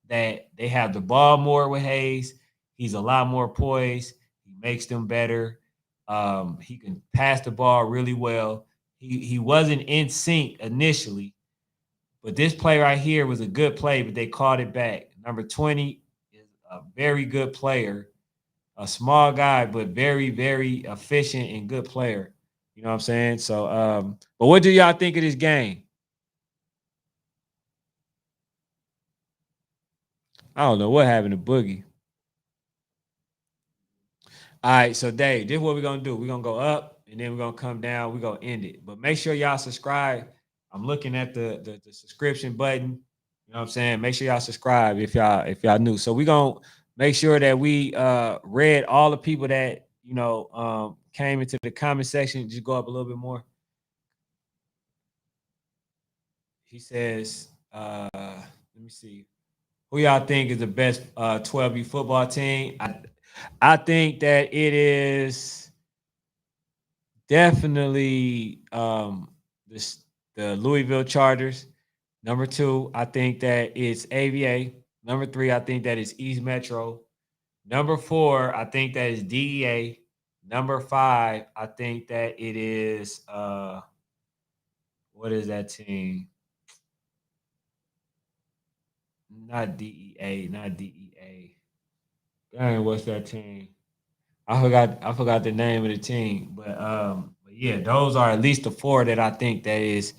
that they have the ball more with Hayes. He's a lot more poised. He makes them better. He can pass the ball really well. He wasn't in sync initially, but this play right here was a good play, but they called it back. Number 20 is a very good player, a small guy, but very, very efficient and good player. You know what I'm saying? So, but what do y'all think of this game? I don't know what happened to Boogie. All right, so Dave, this is what we're gonna do. We're gonna go up and then we're gonna come down. We're gonna end it. But make sure y'all subscribe. I'm looking at the subscription button. You know what I'm saying? Make sure y'all subscribe if y'all new. So we're gonna make sure that we read all the people that came into the comment section. Just go up a little bit more. He says, let me see. Who y'all think is the best 12U football team? I think that it is definitely the Louisville Chargers. Number 2, I think that it's AVA. Number 3, I think that is East Metro. Number 4, I think that is DEA. Number 5, I think that it is what is that team? Not DEA, not DEA. Dang, what's that team? I forgot the name of the team, but yeah, those are at least the 4 that I think that is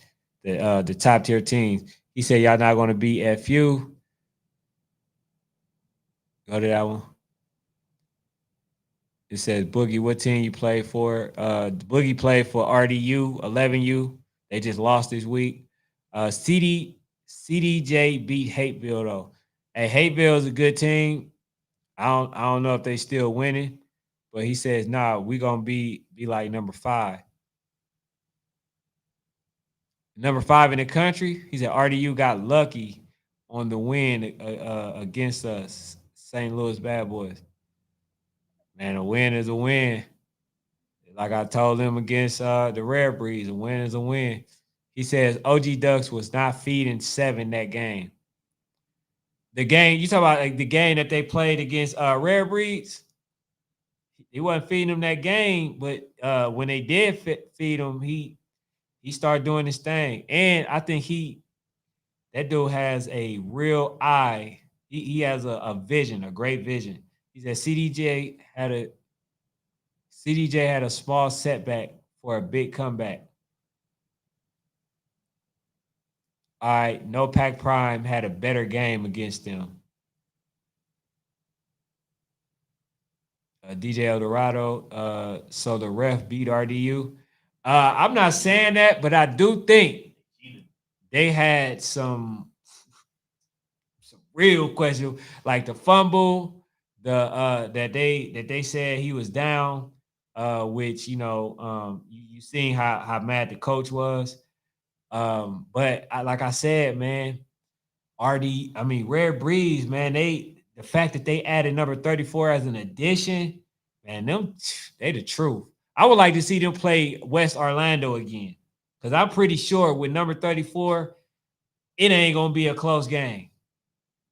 the top tier teams. He said y'all not going to be FU. Go to that one. It says Boogie, what team you play for? Boogie played for RDU, 11U. They just lost this week. CDJ beat Hateville though. Hey, Hateville is a good team. I don't know if they still winning, but he says, nah, we gonna be like number 5. Number 5 in the country. He said RDU got lucky on the win against us, St. Louis Bad Boys. Man, a win is a win. Like I told him against the Rarebreeds, a win is a win. He says OG Ducks was not feeding 7 that game. The game you talk about, like the game that they played against Rarebreeds, he wasn't feeding them that game, but when they did feed him, he started doing his thing. And I think that dude has a real eye. He has a vision, a great vision. He said CDJ had a small setback for a big comeback. All right, No Pack Prime had a better game against them. DJ Eldorado, so the ref beat RDU. I'm not saying that, but I do think they had some real questions, like the fumble, that they said he was down, which you seen how mad the coach was. But like I said, man, Rarebreeds, man, the fact that they added number 34 as an addition, man, they the truth. I would like to see them play West Orlando again. Because I'm pretty sure with number 34, it ain't gonna be a close game.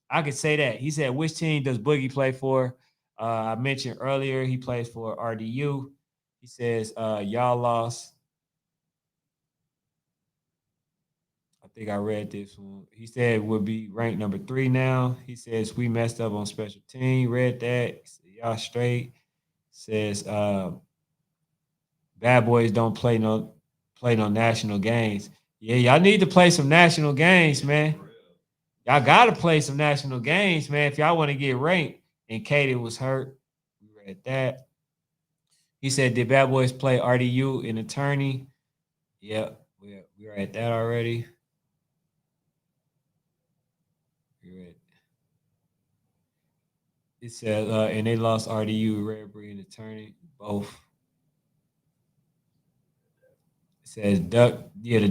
I could say that. He said, which team does Boogie play for? I mentioned earlier he plays for RDU. He says, y'all lost. I think I read this one. He said would be ranked number 3 now. He says we messed up on special team. Read that. Y'all straight. Says bad boys don't play no national games. Yeah, y'all need to play some national games, man. Y'all gotta play some national games, man, if y'all want to get ranked. And Katie was hurt. We read that. He said, did bad boys play RDU in attorney? Yep, we read that already. It said, and they lost RDU, Rarebreed, and attorney, both. It says Duck, yeah,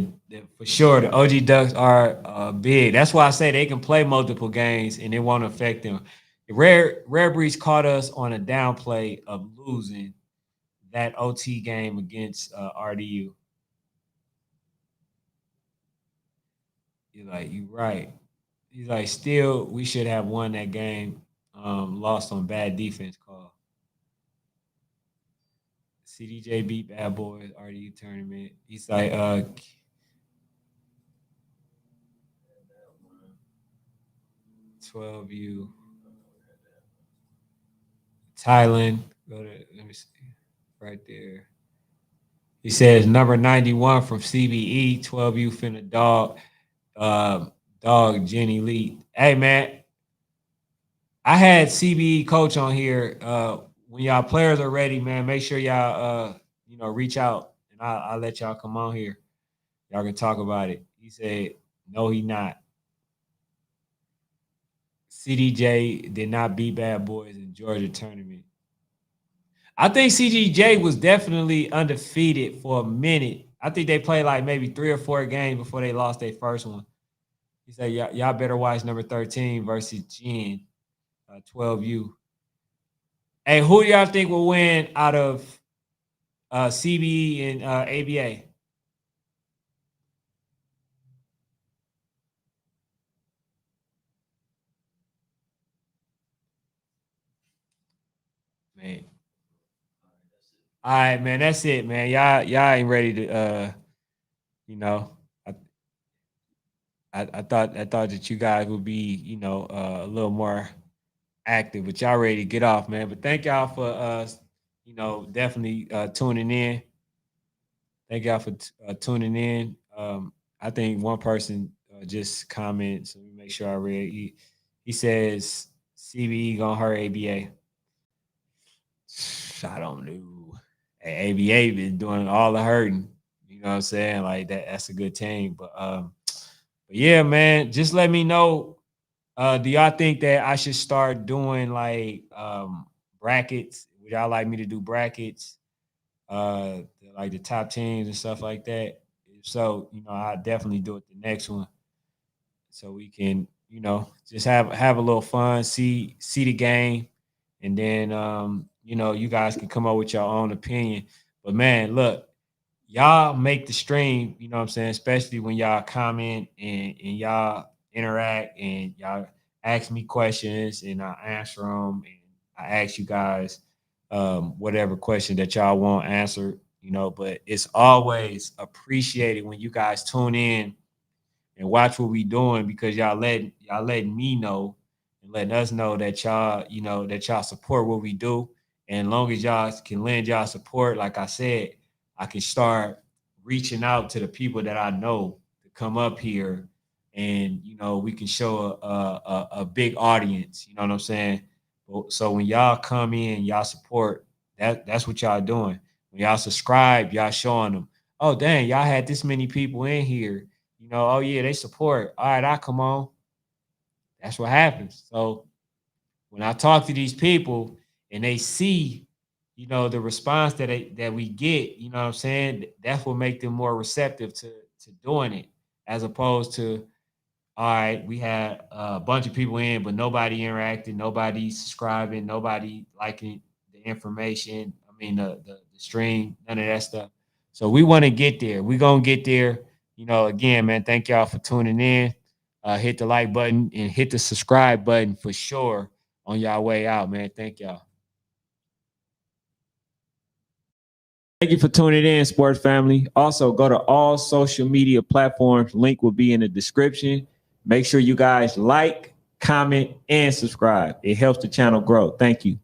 for sure, the OG Ducks are big. That's why I say they can play multiple games and it won't affect them. Rarebreeds caught us on a downplay of losing that OT game against RDU. You're like, you right. He's like, still, we should have won that game. Lost on bad defense call. CDJ beat Bad Boys RDU tournament. He's like, 12U. Thailand. Let me see. Right there. He says number 91 from CBE, 12U finna dog. Dog Jenny Lee. Hey man, I had CBE coach on here. When y'all players are ready, man, make sure y'all reach out and I'll let y'all come on here. Y'all can talk about it. He said, no, he not. CDJ did not beat Bad Boys in Georgia tournament. I think CDJ was definitely undefeated for a minute. I think they played like maybe 3 or 4 games before they lost their first one. He said, y'all better watch number 13 versus Jen, 12U. Hey, who do y'all think will win out of CBE and ABA? Man. All right, man. That's it, man. Y'all ain't ready to I thought that you guys would be, a little more active, but y'all ready to get off, man. But thank y'all for definitely tuning in. Thank y'all for tuning in. I think one person just commented, so let me make sure I read. He says CBE gonna hurt ABA. I don't know. ABA been doing all the hurting. You know what I'm saying? Like that's a good team. But yeah, man, just let me know. Do y'all think that I should start doing like brackets? Would y'all like me to do brackets? Like the top teams and stuff like that. If so, I'll definitely do it the next one. So we can, just have a little fun, see the game, and then you guys can come up with your own opinion. But man, look, y'all make the stream, you know what I'm saying? Especially when y'all comment and y'all interact and y'all ask me questions and I answer them. And I ask you guys whatever question that y'all want answered, you know, but it's always appreciated when you guys tune in and watch what we doing because y'all letting me know and letting us know that y'all, you know, that y'all support what we do. And as long as y'all can lend y'all support, like I said, I can start reaching out to the people that I know to come up here and you know we can show a big audience, you know what I'm saying? So when y'all come in, y'all support, that's what y'all doing. When y'all subscribe, y'all showing them, oh dang, y'all had this many people in here, you know, oh yeah, they support. All right, I come on. That's what happens. So when I talk to these people and they see, you know, the response that we get, you know what I'm saying? That's what make them more receptive to doing it, as opposed to, all right, we had a bunch of people in, but nobody interacting, nobody subscribing, nobody liking the information. I mean, the stream, none of that stuff. So we want to get there. We're gonna get there. You know, again, man, thank y'all for tuning in. Hit the like button and hit the subscribe button for sure on y'all way out, man. Thank y'all. Thank you for tuning in, sports family. Also, go to all social media platforms. Link will be in the description. Make sure you guys like, comment, and subscribe. It helps the channel grow. Thank you.